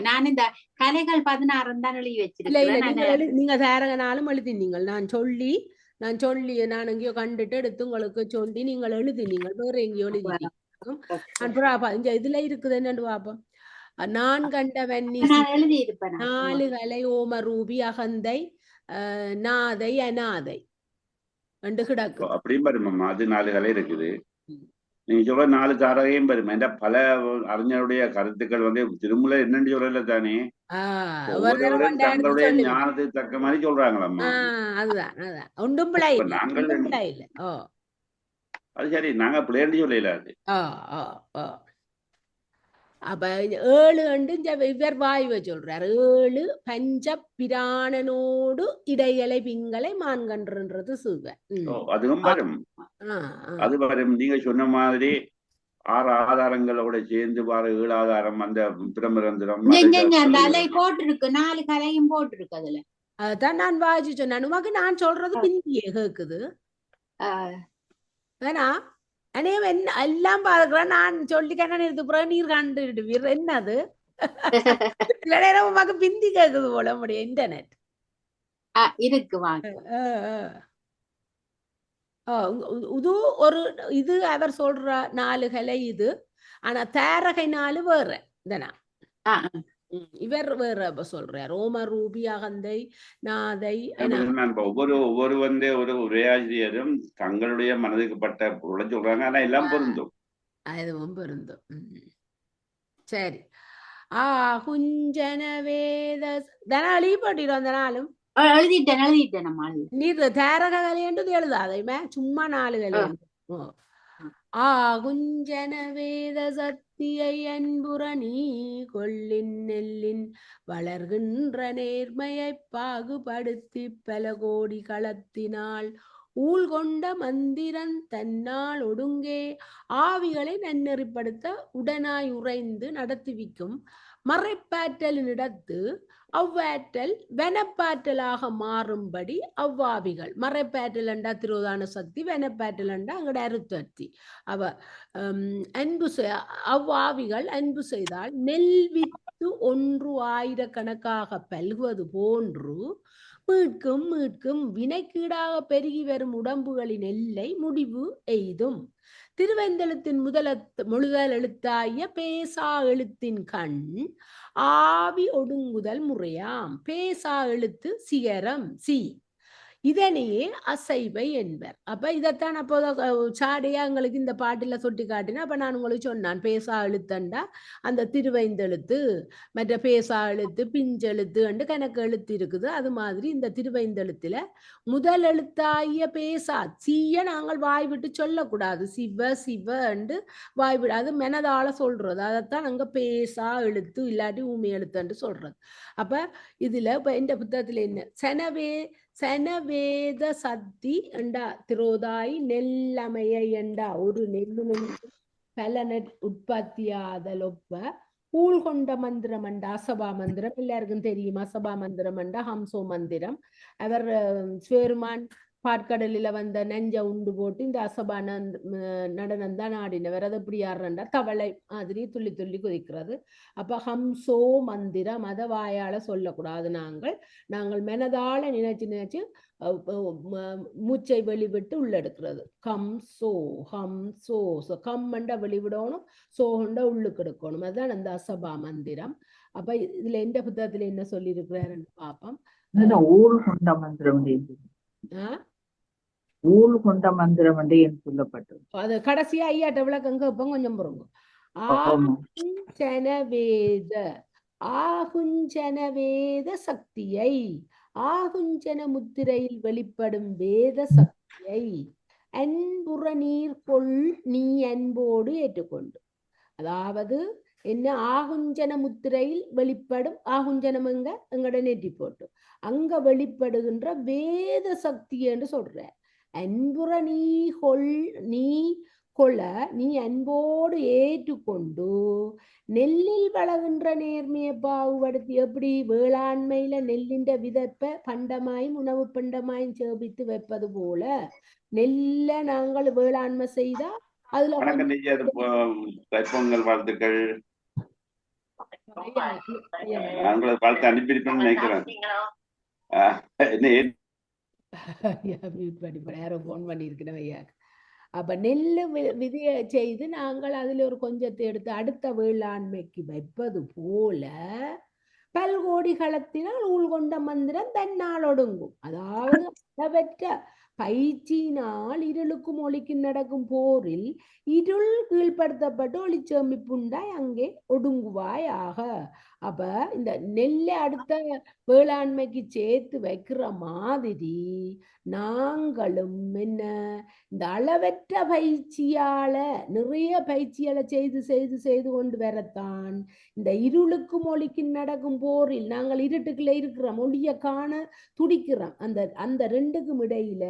நான் இந்த கலைகள் 16 தான் எழுதி வச்சிருக்கேன். நீங்க தாரகனாலும் எழுதினீங்க. நான் சொல்லி நான் எங்கேயோ கண்டுட்டு எடுத்து உங்களுக்கு சொல்லி நீங்கள் எழுதினீங்க. வேற எங்கேயோ எழுதி இதுல இருக்குது என்னன்னு பாப்போம். நான் கண்ட வெண்ணி 4 கலை ஓம ரூபி அகந்தை நாதை அநாதை ரெண்டு கிடக்கு. அப்படியும் வருமா? அது 4 கலை இருக்குது. நீங்க சொல்ற 4 தாரகையும் வருமா? இந்த பல அறிஞருடைய கருத்துக்கள் திருமூல என்னன்னு சொல்லல தானே, தங்களுடைய ஞானத்துக்கு தக்க மாதிரி சொல்றாங்களம்மா. அதுதான் ஒன்றும் பிள்ளை இல்ல. அது சரி, நாங்க பிள்ளைன்னு சொல்லல. அது அப்ப 7 இவர் வாயுவை சொல்றாரு. 7 பஞ்ச பிராணனோடு இடைகளை பிங்களை மான்கன்றுன்றது சிவன். அதுவும் வரும். அது வரும். நீங்க சொன்ன மாதிரி 6 ஆதாரங்களோட சேர்ந்து வர 7 ஆதாரம் அந்த பிரமரந்திரம் போட்டிருக்கு. 4 கலையும் போட்டிருக்கு. அதுல அதான் நான் வாய்ச்சி சொன்னேன். உமக்கு நான் சொல்றது பிந்தியே கேக்குது. வேணா அனைவன் என்ன எல்லாம் பாக்குறேன். நான் சொல்லிக்கணும் நிறுத்து பிறகு நீர் கண்டுடுவீர். என்னது சில நேரம் உமக்கு பிந்தி கேக்குது போல முடியும் இன்டர்நெட் இருக்கு வாங்க. இது ஒரு இது அவர் சொல்ற 4 கலை இது. ஆனா தேரகை 4 வேற இதனா இவர் வேற சொல்றார். ரோம ரூபி அகந்தை நாதை. ஒவ்வொரு வந்து ஒரு உரையாசிரியரும் தங்களுடைய மனதுக்கு பட்ட பொருளை சொல்றாங்க. ஆனா எல்லாம் பொருந்தும், அதுவும் பொருந்தும். சரி. குஞ்சன வேத தனாலி போட்டிடும். அந்த நாளும் எழுதிட்டேன் நீர் தேரக கலையன்றது எழுதாதைமே, சும்மா 4 கலையன்று. குஞ்சன வேத சத்தியை அன்புற நீ கொள்ளின் நெல்லின் வளர்கின்ற நேர்மையை பாகுபடுத்தி பல கோடி களத்தினால் ஊழ் கொண்ட மந்திரன் தன்னால் ஒடுங்கே ஆவிகளை நன்னெறிப்படுத்த உடனாய் உறைந்து நடத்துவிக்கும் மறைப்பாற்றலினிடத்து அவ்வாற்றல் வனப்பாற்றலாக மாறும்படி அவ்வாவிகள். மறைப்பாற்றல் என்றா திரோதான சக்தி, வனப்பாற்றல் என்றா அங்கட அருத்தத்தி. அவ அன்பு அவ்வாவிகள் அன்பு செய்தால் நெல் வித்து 1 ஆயிரக்கணக்காக பல்குவது போன்று மீட்கும் மீட்கும் வினைக்கீடாக பெருகி வரும் உடம்புகளின் எல்லை முடிவு எய்தும். திருவெந்தெழுத்தின் முழுதல் எழுத்தாய பேசா எழுத்தின் கண் ஆவி ஒடுங்குதல் முறையாம். பேசா எழுத்து சிகரம் சி, இதனையே அசைவை என்பர். அப்ப இதைத்தான் அப்போ சாடியா எங்களுக்கு இந்த பாட்டில சொட்டி காட்டினா. அப்ப நான் உங்களுக்கு சொன்னான் பேசா எழுத்தண்டா அந்த திருவைந்தெழுத்து, மற்ற பேசா எழுத்து, பிஞ்செழுத்து என்று கணக்கு எழுத்து இருக்குது. அது மாதிரி இந்த திருவைந்தெழுத்துல முதல் எழுத்தாகிய பேசா சீய நாங்கள் வாய் விட்டு சொல்லக்கூடாது. சிவ சிவ என்று வாய் விட, அது மெனதால சொல்றது. அதைத்தான் அங்க பேசா எழுத்து இல்லாட்டி ஊமை எழுத்துன்னு சொல்றது. அப்ப இதுல இப்ப இந்த புத்தகத்துல என்ன சனவேத சத்தி என்றா திரோதாய் நெல்லமைய என்றா ஒரு நெல்லு பல நெட் உற்பத்தியாதலொப்ப கூழ் கொண்ட மந்திரம் என்றா அசபா மந்திரம். எல்லாருக்கும் தெரியும் அசபா மந்திரம் என்றா ஹம்சோ மந்திரம். அவர் ஸ்வேருமான் பாட்கடலில வந்த நெஞ்ச உண்டு போட்டு இந்த அசபா நடனம் தான் ஆடினவர். அது எப்படி ஆடுறா தவளை மாதிரி துள்ளி துள்ளி குதிக்கிறது. அப்ப ஹம்சோ மந்திரம் அதை வாயால சொல்லக்கூடாது. நாங்கள் மனதால நினைச்சு மூச்சை வெளிவிட்டு உள்ளெடுக்கிறது. கம் சோ ஹம் சோ கம்மண்ட வெளிவிடணும், சோகண்ட உள்ளுக்கு எடுக்கணும். அதுதான் அந்த அசபா மந்திரம். அப்ப இதுல எந்த புத்தகத்துல என்ன சொல்லி இருக்கிறாருன்னு பாப்போம். ஊழ் கொண்ட மந்திரம் ஊழ் கொண்ட மந்திரம் சொல்லப்பட்டது. அது கடைசியா ஐயாட்ட விளக்கங்க இப்ப கொஞ்சம் பொறுங்க. ஆகுஞ்சன வேத சக்தியை, ஆகுஞ்சன முத்திரையில் வெளிப்படும் வேத சக்தியை அன்புற நீர் கொள் நீ அன்போடு ஏற்றுக்கொண்டு. அதாவது என்ன, ஆகுஞ்சன முத்திரையில் வெளிப்படும், ஆகுஞ்சனம் எங்கட நெற்றி போட்டு அங்க வெளிப்படுகின்ற வேத சக்தி என்று சொல்ற. அன்புற நீ கொள்ள நீ அன்போடு ஏற்றுக்கொண்டு நெல்லில் வளர்கின்ற நேர்மையை பாகுபடுத்தி. எப்படி வேளாண்மையில நெல்லின்ற விதப்ப பண்டமாயும் உணவு பண்டமாயும் சேபித்து வைப்பது போல நெல்ல நாங்கள் வேளாண்மை செய்தா அதுல பொங்கல் வாழ்த்துக்கள் வாழ்த்து அனுப்பியிருக்கேன்னு நினைக்கிறேன். யாரோ போன் பண்ணிருக்கிறேன் ஐயா. அப்ப நெல்லு விதைய செய்து நாங்கள் அதுல ஒரு கொஞ்சத்தை எடுத்து அடுத்த வேளாண்மைக்கு வைப்பது போல பல்கோடி களத்தினால் உள்கொண்ட மந்திரம் தன்னால் ஒடுங்கும். அதாவது அளவற்ற பயிற்சியினால் இருளுக்கும் ஒளிக்கும் நடக்கும் போரில் இருள் கீழ்ப்படுத்தப்பட்டு ஒளிச்சேமிப்புண்டாய் அங்கே ஒடுங்குவாய் ஆக. அப்ப இந்த நெல்லை அடுத்த வேளாண்மைக்கு சேர்த்து வைக்கிற மாதிரி நாங்களும் என்ன இந்த அளவற்ற பயிற்சியால நிறைய பயிற்சியால செய்து கொண்டு வரத்தான் இந்த இருளுக்கும் ஒளிக்கும் நடக்கும் போரில் நாங்கள் இருட்டுக்குள்ள இருக்கிறோம், ஒளிய காண துடிக்கிறோம். அந்த ரெண்டுக்கும் இடையில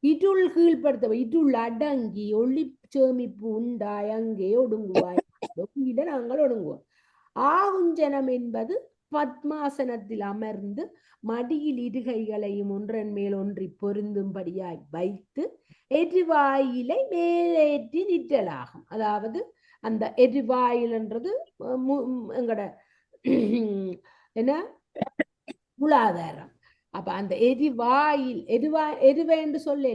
இருள் கீழ்ப்படுத்த இருள் அடங்கி ஒளி சேமிப்பு உண்டாய் அங்கே ஒடுங்குவாய். நாங்கள் ஒடுங்குவோம். ஆகுஞ்சனம் என்பது பத்மாசனத்தில் அமர்ந்து மடியில் இருகைகளையும் ஒன்றன் மேல் ஒன்றி பொருந்தும்படியாய் வைத்து எரிவாயிலை மேலேற்றி நிற்றலாகும். அதாவது அந்த எரிவாயில்ன்றது எங்கட என்ன மூலாதாரம். அப்ப அந்த எரிவேண்டு சொல்ல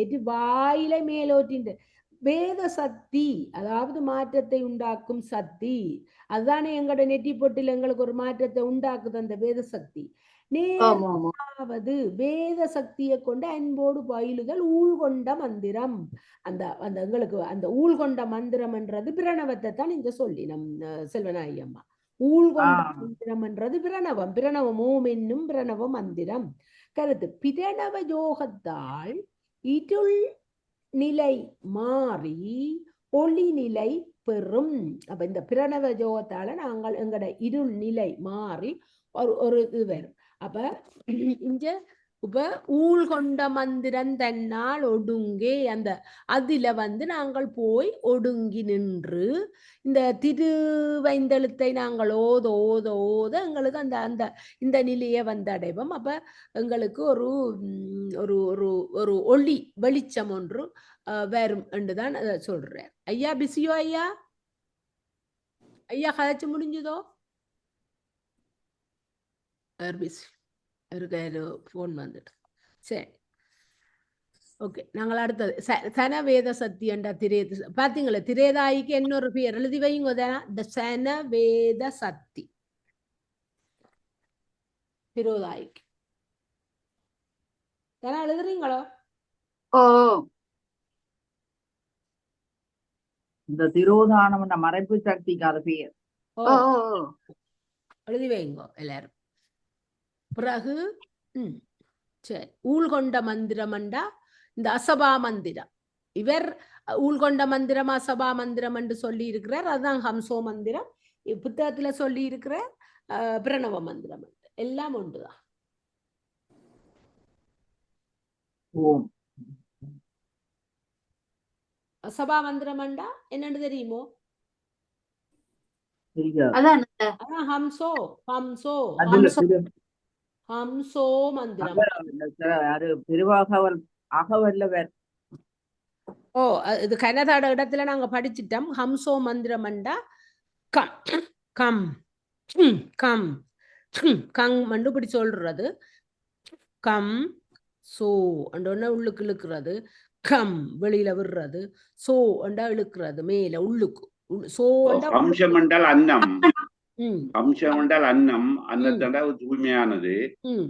எரிவாயிலை மேலோற்றின்ற வேத சக்தி, அதாவது மாற்றத்தை உண்டாக்கும் சக்தி. அதுதானே எங்களோட நெட்டி பொட்டில் எங்களுக்கு ஒரு மாற்றத்தை உண்டாக்குது அந்த வேத சக்தி. நேராவது வேத சக்தியை கொண்டு அன்போடு பயிலுதல் ஊழ்கொண்ட மந்திரம். அந்த அந்த எங்களுக்கு அந்த ஊழ்கொண்ட மந்திரம் என்றது பிரணவத்தை தான் இங்க சொல்லி நம் செல்வநாயகி அம்மா. ஊழ்கொண்ட மந்திரம் என்றது பிரணவம் ஓம் என்னும் பிரணவ மந்திரம். கருத்து பிரணவ யோகத்தால் இருள் நிலை மாறி ஒளி நிலை பெறும். அப்ப இந்த பிரணவ யோகத்தால நாங்கள் எங்கட இருள் நிலை மாறி ஒரு இது வரும். அப்ப இங்க இப்ப ஊழ்கொண்ட மந்திரம் தன்னால் ஒடுங்கே அந்த அதுல நாங்கள் போய் ஒடுங்கி நின்று இந்த திருவைந்தெழுத்தை நாங்கள் ஓத ஓத ஓத எங்களுக்கு அந்த அந்த இந்த நிலையை அடைவோம். அப்ப எங்களுக்கு ஒரு ஒரு ஒரு ஒரு ஒளி வெளிச்சம் ஒன்று வரும் என்றுதான் சொல்றேன். ஐயா பிஸியோ? ஐயா ஐயா கதைச்சு முடிஞ்சதோ? போன் வந்துட்டு. சரி, ஓகே. நாங்கள் அடுத்தது சனவேத சக்தி என்ற பாத்தீங்களா? திரேதாய்க்கு இன்னொரு பேர் எழுதி வைங்க. சனவேத சக்தி திரோதாய்க்கு எழுதுறீங்களோ? ஓ, இந்த திரோதானம் மறைப்பு சக்திக்கு அது பேர். எழுதி வைங்க எல்லாரும். பிறகு சரி, ஊழ்கொண்ட மந்திரம்ண்டா இந்த அசபா மந்திரம். இவர் ஊழ்கொண்ட மந்திரம் அசபா மந்திரம் என்று சொல்லி இருக்கிறார். அதுதான் ஹம்சோ மந்திரம். புத்தகத்துல சொல்லி இருக்கிற பிரணவ மந்திரம் எல்லாம் ஒன்றுதான். அசபா மந்திரம்ண்டா என்னன்னு தெரியுமோ? ஹம்சோ ஹம்சோ ஹம்சோ மந்திரம். ஓ, இது கனதாட இடத்துல நாங்க படிச்சிட்டோம். ஹம்சோ மந்திரம்ண்டா கம் கம் கம் கம் மண்டு இப்படி சொல்றது. கம் சோ அண்டோன்னா உள்ளுக்கு இழுக்கிறது, கம் வெளியில விடுறது, சோ அண்டா இழுக்கிறது மேல உள்ளுக்கு. சோ அம்சம் என்றால் அன்னம், அம்சம் என்றால் அன்னம், அன்னத்தண்டா தூய்மையானது.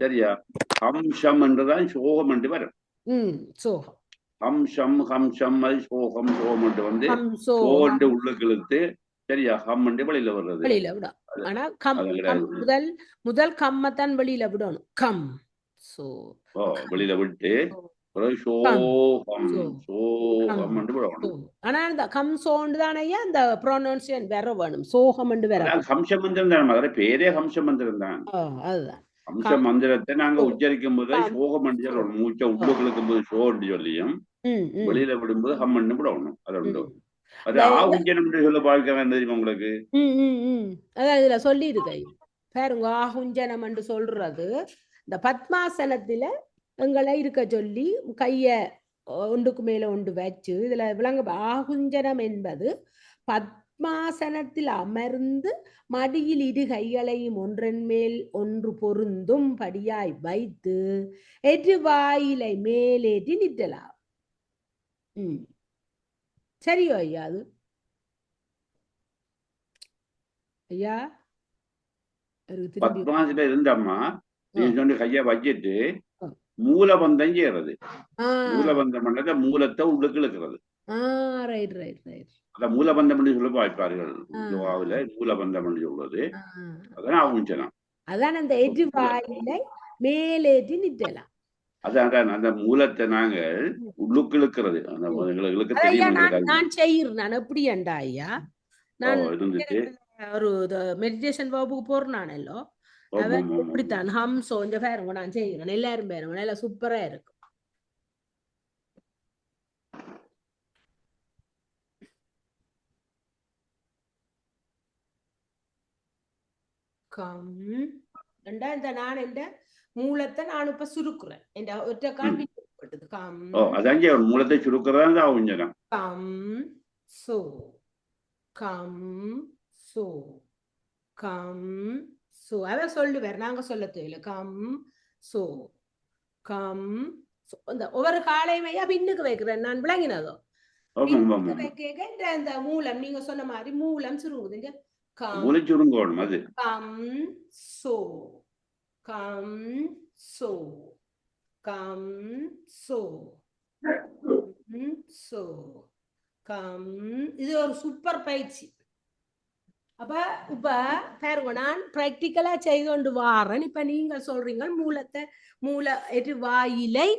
சரியா? ஹம்சம் என்றுதான் சோகம் என்று வரும். சோகம் ஹம்சம் ஹம்சம் அது சோகம். சோகம் என்று சோ என்று உள்ளுக்கு இழுத்து, சரியா? கம் என்று வெளியில வர்றது. வெளியில விட. ஆனா கம் முதல் முதல் கம்மத்தான் வெளியில விடணும். கம் சோ வெளியில விட்டு ஆனா இந்த கம் சோண்டு தானே அந்த ப்ரொனன்சியேஷன் வேற வேணும். சோகம் என்று வேற. ஹம்ச மந்திரம் தான் பேரே. ஹம்ச மந்திரம் தான். அதுதான் ஹம்ச மந்திரத்தை நாங்க உச்சரிக்கும் போது சோகம் என்று சொல்லணும். மூச்சை உள்ளுக்கு இழுக்கும் போது சோ என்று சொல்லியும் வெளியில விடும்போது கம் என்று விடணும். அது உண்டு. அது ஆகுஞ்சனம் என்று சொல்ல பார்க்க வேண்டாம் தெரியுமா உங்களுக்கு? அதான் இதுல சொல்லி இருக்கு பாருங்க. ஆகுஞ்சனம் என்று சொல்றது இந்த பத்மாசனத்துல எங்களை இருக்க சொல்லி கைய ஒன்றுக்கு மேல ஒன்று வச்சு இதுல விளங்க. ஆகுஞ்சனம் என்பது பத்மாசனத்தில் அமர்ந்து மடியில் இரு கைகளையும் ஒன்றன் மேல் ஒன்று பொருந்தும் படியாய் வைத்து எரிவாயிலை மேலேற்றி நிற்றலாம். சரியோ ஐயா? அது ஐயா பத்மாசில இருந்தம்மா நீ சொன்ன கைய வச்சிட்டு மூலபந்தம் செய்யறது. மூலபந்தம் பண்ணத மூலத்தை உள்ளுக்கு இழுக்கிறது. அத மூலபந்தம் பண்ணி சொல்ல வாய்ப்பார்கள். மூலபந்தம் பண்ணி சொல்றது அதான் ஆகுஞ்சனம். அதான் அந்த எரிவாயிலை மேலேற்றி நிற்றலாம். அதான் அந்த மூலத்தை நாங்கள் உள்ளுக்கு இழுக்கிறது. எங்களுக்கு தெரியும். நான் செய்யறேன். நான் எப்படி ஏண்டா ஐயா, நான் ஒரு மெடிடேஷன் வகுப்புக்கு போறேன் நானல்லோ. அவன் இப்படித்தான் ஹம்சோ இந்த பேருங்க நான் செய்கிறேன். எல்லாரும் பேருங்க நல்லா சூப்பரா இருக்கும். கம் ரெண்டா இந்த நான் என்ற மூலத்தை நான் இப்ப சுருக்குறேன் என்ற ஒற்றை கால் விட்டது கம் அதான் மூலத்தை சுருக்குறதா ஆகுஞ்சனம் கம் சோ கம் சோ கம் சோ அத சொல்லுவார் நாங்க சொல்ல தேவையில்லை கம் சோ கம் இந்த ஒவ்வொரு காலையுமையா பின்னுக்கு வைக்கிறேன் நான் விளங்கினதோ வைக்க இந்த மூலம் நீங்க சொன்ன மாதிரி மூலம் சுருங்குது சுருங்கணும் அது கம் சோ கம் சோ கம் சோ சோ கம் இது ஒரு சூப்பர் பயிற்சி அப்ப இப்ப பாருங்க நான் பிராக்டிக்கலா செய்து கொண்டு வாரேன் இப்ப நீங்க சொல்றீங்க மூல வாயிலை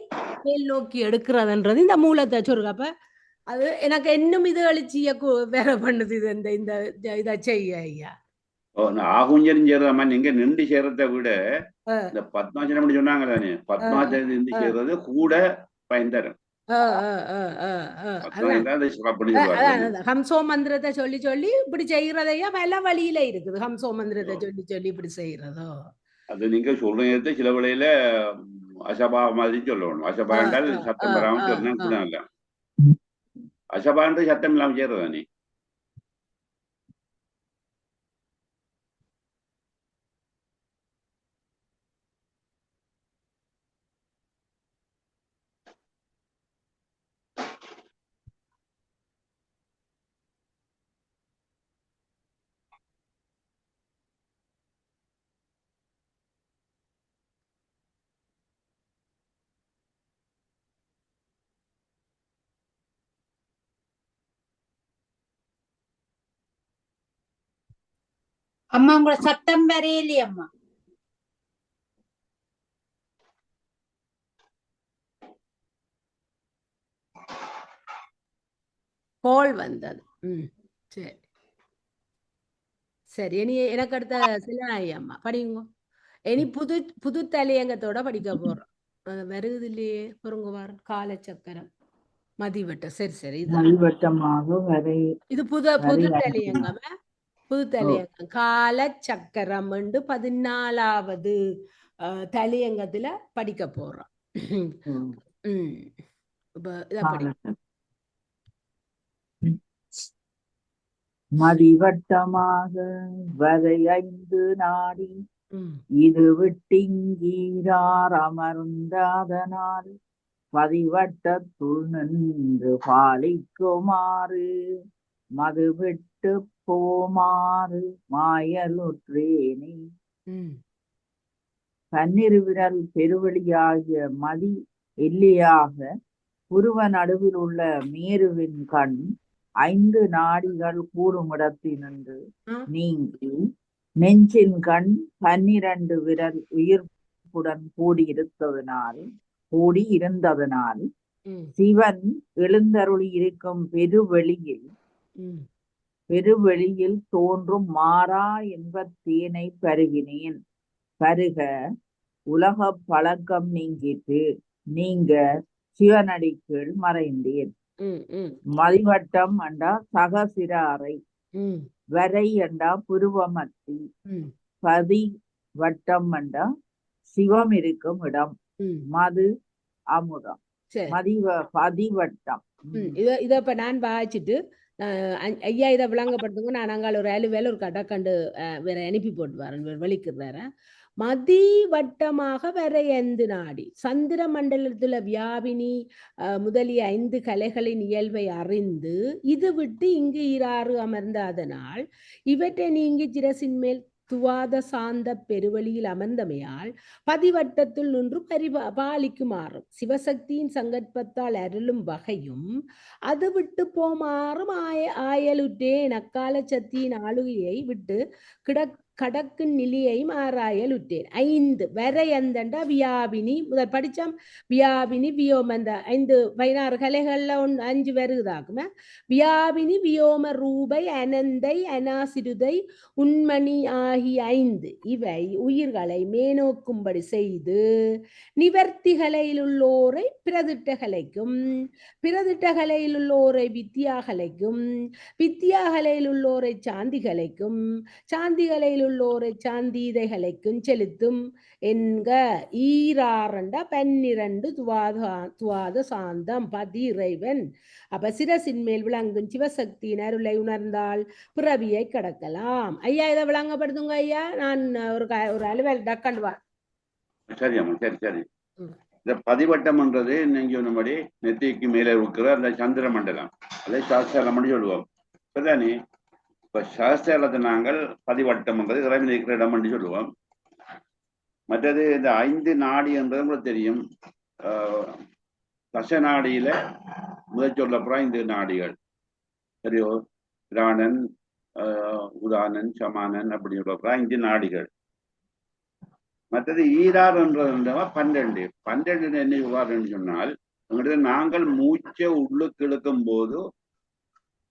மேல் நோக்கி எடுக்கிறதுன்றது இந்த மூலத்தை சொல்லுங்க அப்ப அது எனக்கு இன்னும் இது அழிச்சிய வேற பண்ணுது இது இந்த இதை செய்ய ஐயா ஆகுஞ்சரும் சேர்றமா நீங்க நின்று சேர்றதை விட இந்த பத்மாசனம் சொன்னாங்க தானே பத்மாசனம் நின்று சேர்றது கூட பயன் தரும் ஹம்சோ மந்திரத்தை சொல்லி சொல்லி இப்படி செய்யறதையா பல வழியில இருக்குது ஹம்சோ மந்திரத்தை சொல்லி சொல்லி இப்படி செய்யறதோ அது நீங்க சொல்றது சில வேளையில அசபா மாதிரி சொல்லணும் அசபா என்றால் சத்தம் வராம சொன்னா இல்ல அசபான்றது சத்தம் இல்லாம செய்யறதானே அம்மா உங்களோட சத்தம் வரையிலே அம்மா கோல் வந்தது சரி சரி இனி எனக்கு அடுத்த சிலநாயி அம்மா படிங்க இனி புது தலையங்கத்தோட படிக்க போறோம் வருது இல்லையே பொருங்க வாரம் காலச்சக்கரம் மதிவட்டம் சரி சரி இது புது தலையங்கம் புது தலையங்கம் காலச்சக்கரம் 14வது தலையங்கத்துல படிக்க போறோம் மதிவட்டமாக வரை 5 நாடி இது விட்டிங்கீரார் அமர்ந்தாதனால் பதிவட்டத்துள் நின்று பாலிக்குமாறு மது விட்டு போமாறு மாயலுற்றேனே பன்னிரு விரல் பெருவெளியாகிய மதி எல்லையாக புருவ நடுவில் உள்ள மேருவின் கண் 5 நாடிகள் கூடுமிடத்தினின்று நீங்கி நெஞ்சின் கண் 12 விரல் உயிர்ப்புடன் கூடியிருந்ததனால் சிவன் எழுந்தருளி இருக்கும் பெருவெளியில் தோன்றும் மாறா என்பத்தேனை பருகினேன் பருக உலக பழக்கம் நீங்கிட்டு நீங்க சிவனடிக்குள் மறைந்தேன் மதிவட்டம் அண்டா சகசிராரை வரை அண்டா புருவமத்தி பதி வட்டம் அண்டா சிவம் இருக்கும் இடம் மது அமுதம் பதிவட்டம் இத இப்ப நான் வாசிச்சுட்டு ஐயா இதை விளங்கப்படுத்துங்க நான் அங்கால ஒரு வேலை ஒரு கடக்கண்டு வேற அனுப்பி போட்டு வரேன் வெளிக்கிறார மதி வட்டமாக வர 5 நாடி சந்திர மண்டலத்துல வியாபினி முதலிய 5 கலைகளின் இயல்பை அறிந்து இது விட்டு இங்கு 6 அமர்ந்த அதனால் இவற்றை நீங்கி சிரசின் மேல் துவாத சாந்த பெருவழியில் அமர்ந்தமையால் பதிவட்டத்தில் நின்று பாலிக்குமாறும் சிவசக்தியின் சங்கற்பத்தால் அருளும் வகையும் அது விட்டு போமாறும் ஆயலுற்றேன் அக்கால சக்தியின் ஆளுகையை விட்டு கடக்கு நிலையை மாறாயல் உற்றேன் 5 வரை அந்தண்டா வியாபினி முதல் படிச்சோம் வியாபினி வியோம அந்த 16 கலைகள்ல 5 வருகுதாக்குமே வியாபினி வியோம ரூபை அனந்தை அனாசிருதை உண்மணி ஆகிய 5 இவை உயிர்களை மேனோக்கும்படி செய்து நிவர்த்திகளில் உள்ளோரை பிரதிட்டகலைக்கும் பிரதிட்டகலையில் உள்ளோரை வித்தியாகலைக்கும் வித்தியாகலையில் உள்ளோரை சாந்திகளைக்கும் சாந்திகளையில் மேலுள்ளோரை சாந்தீதைகளைக்கும் செலுத்தும் என்க. ஈராறண்ட 12 துவாத சாந்தம் பதி இறைவன். அப்ப சிரசின் மேல் விளங்கும் சிவசக்தியின் அருளை உணர்ந்தால் பிறவியை கடக்கலாம். ஐயா இதை விளங்கப்படுத்துங்க ஐயா. நான் ஒரு அலுவல் டக்கண்டுவா. சரி அம்மா, சரி சரி. ம். இந்த பதிவட்டம்ன்றது நீங்க சொன்னபடி நெத்திக்கு மேலே இருக்கிற அந்த சந்திர மண்டலம், அதே சாஸ்திரம் சொல்லுவோம். சரிதானே? இப்ப சாஸ்திரத்தை நாங்கள் பதிவட்டம்ன்றது இறைவன் இருக்கிற இடம் என்று சொல்லுவோம். மற்றது இந்த 5 நாடி என்றது உங்களுக்கு தெரியும். தச நாடியில முதல் சொல்லப்புறம் 5 நாடிகள். சரியோ? பிராணன், உதானன், சமானன் அப்படி சொல்லப்புறம் 5 நாடிகள். மற்றது ஈராறுன்றது 12. 12 என்ன சொல்வாருன்னு சொன்னால், நாங்கள் மூச்சை உள்ளுக்கு இழுக்கும் போது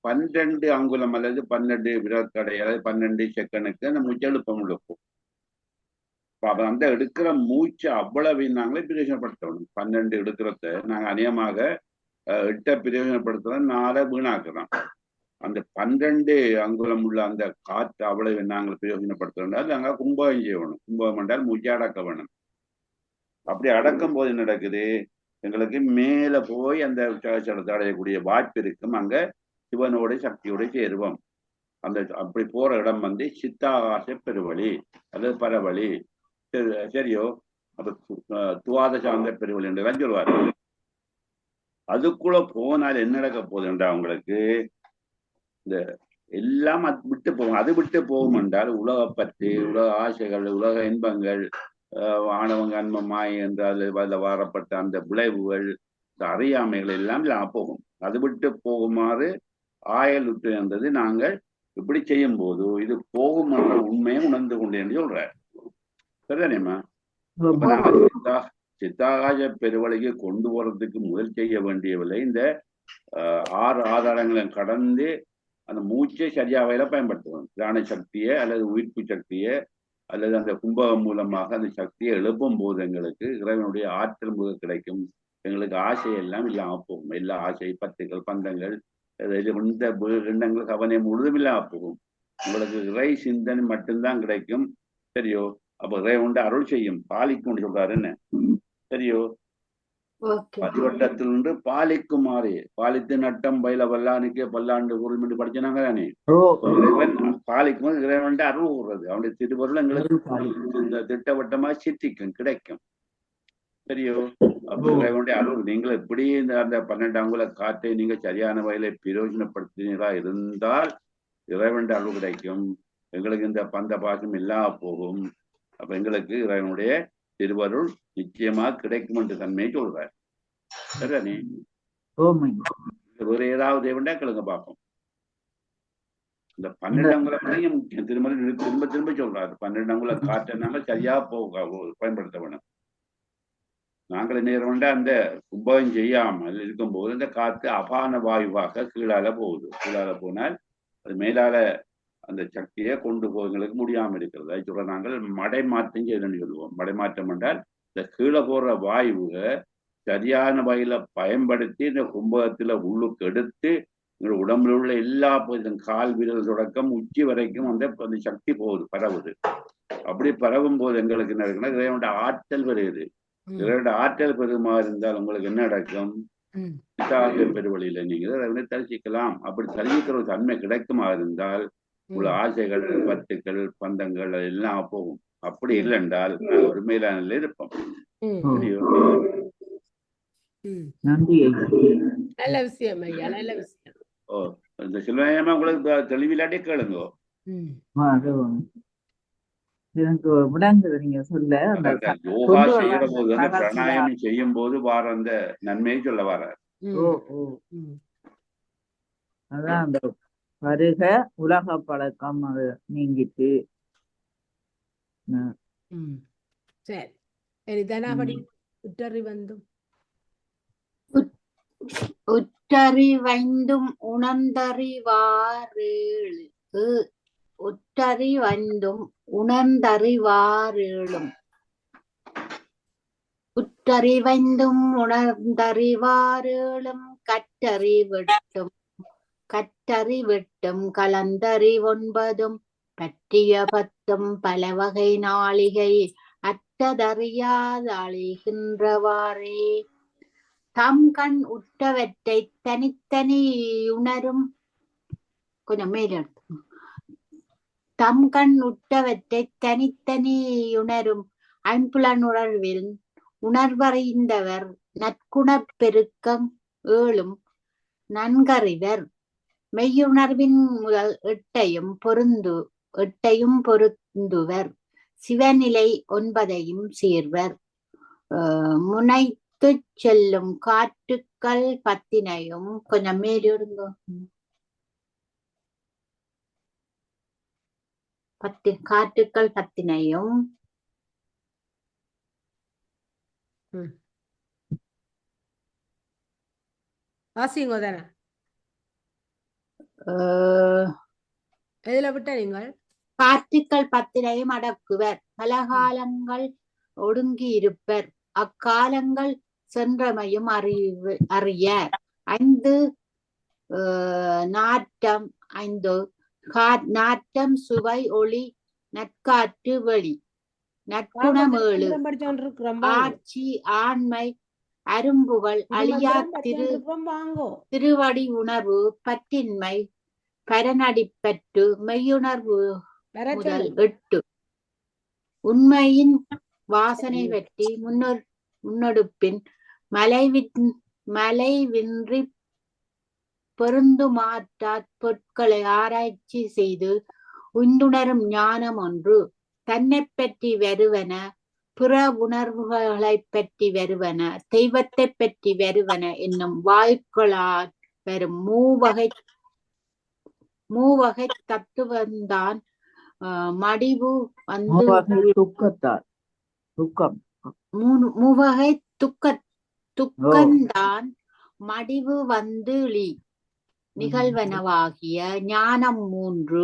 12 அங்குலம் அல்லது 12 விரற்கடை அல்லது 12 செகண்டுக்கு அந்த மூச்சை எழுப்பம் இழுப்போம். அந்த எடுக்கிற மூச்சை அவ்வளவு நாங்களே பிரயோஜனப்படுத்தணும். 12 எடுக்கிறத நாங்கள் அநேகமாக 8 பிரயோஜனப்படுத்துறோம், 4 வீணாக்குறோம். அந்த 12 அங்குலம் உள்ள அந்த காற்று அவ்வளவு நாங்கள் பிரயோஜனப்படுத்துறோம். நாங்கள் கும்பகம் செய்யணும். கும்பகம் என்றால் மூச்சை அடக்க வேணும். அப்படி அடக்கும் போது என்ன நடக்குது, எங்களுக்கு மேல போய் அந்த உச்சாசலத்தை அடையக்கூடிய வாய்ப்பு இருக்கும். அங்க சிவனோட சக்தியோட சேருவோம். அந்த அப்படி போற இடம் சித்தாகாச பெருவழி அல்லது பரவழி. சரியோ? அப்ப துவாத சார்ந்த பெருவழி என்றுதான் சொல்லுவார். அதுக்குள்ள போனால் என்ன நடக்க போகுதுன்றா உங்களுக்கு, இந்த எல்லாம் விட்டு போகும். அது விட்டு போகும் என்றால் உலகப்பற்று, உலக ஆசைகள், உலக இன்பங்கள், ஆணவங்க அன்பமாய் என்றால் அதில் வாரப்பட்ட அந்த விளைவுகள், இந்த அறியாமைகள் எல்லாம் போகும். அது விட்டு போகுமாறு ஆயல் விட்டு என்றது நாங்கள் இப்படி செய்யும் போது இது போகும் என்ற உண்மையை உணர்ந்து கொண்டேன்னு சொல்ற. சரிதானேம்மா? சித்தாகாச பெருவழிக்கு கொண்டு போறதுக்கு முதல் செய்ய வேண்டியவில்லை, இந்த 6 ஆதாரங்களை கடந்து அந்த மூச்சை சரியா வகையில பயன்படுத்தணும். பிராண சக்தியை அல்லது உயிர்ப்பு சக்தியை அல்லது அந்த கும்பகம் மூலமாக அந்த சக்தியை எழுப்பும் போது எங்களுக்கு இறைவனுடைய ஆற்றல் முக கிடைக்கும். எங்களுக்கு ஆசையெல்லாம் இல்லாம போகும். எல்லா ஆசை, பத்துக்கள், பந்தங்கள், இந்த எண்ணங்கள் கவனை முழுதும் இல்லாம போகும். உங்களுக்கு இறை சிந்தனை மட்டும்தான் கிடைக்கும். சரியோ? அப்ப இறைவன் அருள் செய்யும், பாலிக்கும் சொல்றாரு. என்ன சரியோ? பதிவட்டத்திலிருந்து பாலிக்குமாறு, பாலித்து நட்டம் பயில வல்லானுக்கு பல்லாண்டு பொருள் படிச்சாங்க தானே. இறைவன் பாலிக்கும், இறைவன் அருள் கூறுறது. அவனுடைய திருவருள் எங்களுக்கு திட்டவட்டமா சித்திக்கும், கிடைக்கும். சரியோ? அப்ப இறைவனுடைய அருள் நீங்கள் எப்படி அந்த 12 அங்குல காற்றை நீங்க சரியான வகையில பிரயோஜனப்படுத்தினீங்களா இருந்தால் இறைவன் அருள் கிடைக்கும். எங்களுக்கு இந்த பந்த பாசம் இல்லாம போகும். அப்ப எங்களுக்கு இறைவனுடைய திருவருள் நிச்சயமா கிடைக்கும் என்று தன்மையை சொல்றார். சரிதானே? வேற ஏதாவது வேண்டா கேளுங்க பார்ப்போம். இந்த 12 அங்குலம் முக்கியம். திரும்ப திரும்ப சொல்றாரு. 12 அங்குல காற்றை நாங்கள் சரியா பயன்படுத்த வேணும். நாங்கள் என்ன அந்த கும்பகம் செய்யாமல் இருக்கும்போது இந்த காற்று அபான வாயுவாக கீழால போகுது. கீழால போனால் அது மேலால அந்த சக்தியை கொண்டு போவங்களுக்கு முடியாம இருக்கிறது. அது சொல்ற நாங்கள் மடைமாற்றம் செய்யணும்னு சொல்லுவோம். மடைமாற்றம் என்றால் இந்த கீழே போற வாயுவை சரியான வகையில பயன்படுத்தி இந்த கும்பகத்துல உள்ளுக்கு எடுத்து எங்களோட உடம்புல உள்ள எல்லா கால் விரல் தொடக்கம் உச்சி வரைக்கும் அந்த சக்தி போகுது, பரவுது. அப்படி பரவும் போது எங்களுக்கு என்ன இருக்குன்னா இறைவனோட ஆற்றல் வருது. இறைவனோட ஆற்றல் பெருமா இருந்தால் உங்களுக்கு என்ன நடக்கும், பெருவழியில நீங்க இறைவனை தரிசிக்கலாம். அப்படி தரிசிக்கிற ஒரு தன்மை கிடைக்குமா இருந்தால் உள்ள ஆசைகள், பத்துக்கள், பந்தங்கள் எல்லாம் போகும். அப்படி இல்லை என்றால் ஒரு மேலான இருப்போம். நல்ல விஷயம் ஐயா, நல்ல விஷயம். ஓ, இந்த சிலமா உங்களுக்கு தெளிவில்லாட்டி கேளுங்க. எனக்கு விளங்குது நீங்க சொல்ல. யோகா செய்யற போது அந்த பிராணாயாமம் செய்யும் போது வார அந்த நன்மையை சொல்ல வர. அதான் அந்த வருக உலக பழக்கம் அது நீங்கிட்டு. சரி, தனாபடி உற்றறிவந்தும் உற்றறிவைந்தும் உணர்ந்தறிவாரேழு. உற்றறிவைந்தும் உணர்ந்தறிவாரேழும். உற்றறிவைந்தும் உணர்ந்தறிவாரேழும் கற்றறிவிட்டும் கலந்தறிவொன்பதும் பற்றிய பத்தும் பல வகை நாளிகை அற்றதறியாதழிகின்றவாறே தம் கண் உற்றவற்றை தனித்தனி உணரும் கொஞ்சம் மேல தம் கண் உற்றவற்றை தனித்தனி உணரும் ஐம்புலனுணர்வில் உணர்வறிந்தவர் நற்குணப் பெருக்கம் ஏழும் நன்கறிவர் மெய்யுணர்வின் முதல் எட்டையும் பொருந்துவர் சிவநிலை 9ஐயும் சேர்வர் முனைத்துச் செல்லும் காற்றுக்கள் 10ஐயும் கொஞ்சம் மேலிருங்க 10 காற்றுக்கள் 10ஐயும் வாசிங்கோ தானே எதுல விட்ட நீங்கள் காற்றுக்கள் 10ஐயும் அடக்குவர் பலகாலங்கள் ஒடுங்கி இருப்பர் அக்காலங்கள் சென்றமையும் அறியார் 5 நாட்டம் 5 நாட்டம் சுவை ஒளி நற்காற்று வெளி நற்குணம் 7 ஆட்சி ஆண்மை அரும்புகள் அழியா திருவடி உணர்வு பற்றின்மை பரநடிப்பற்று மெய்யுணர்வு முதல் 8 உண்மையின் வாசனை பற்றி முன்னெடுப்பின் மலைவின்றி பொருந்துமாற்றாற் பொருட்களை ஆராய்ச்சி செய்து உண்டுணரும் ஞானம் ஒன்று தன்னை பற்றி வருவன பிற உணர்வுகளைப் பற்றி வருவன தெய்வத்தை பற்றி வருவன என்னும் வாயுக்களால் வரும் மூவகை தத்துவந்தான் மடிவு வந்து மூவகை துக்கந்தான் மடிவு வந்து நிகழ்வனவாகிய ஞானம் 3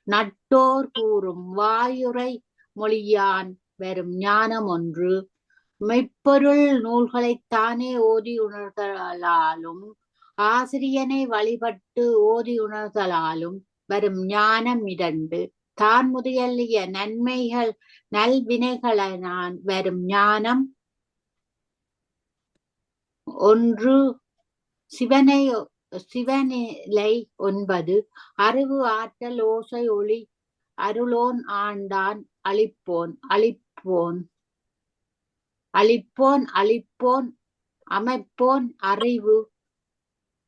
நட்டோர் கூறும் வாயுரை மொழியான் வரும் ஞானம் 1 மெய்ப்பொருள் நூல்களைத்தானே ஓதி உணர்தலாலும் ஆசிரியனை வழிபட்டு ஓதி உணர்தலாலும் வரும் ஞானம் 2 தான் முதலிய நன்மைகள் நல்வினைகளால் வரும் ஞானம் 1 சிவநிலை 9 அறிவு ஆற்றல் ஓசை ஒளி அருளோன் ஆண்டான் அளிப்போன் அமைப்போன் அறிவு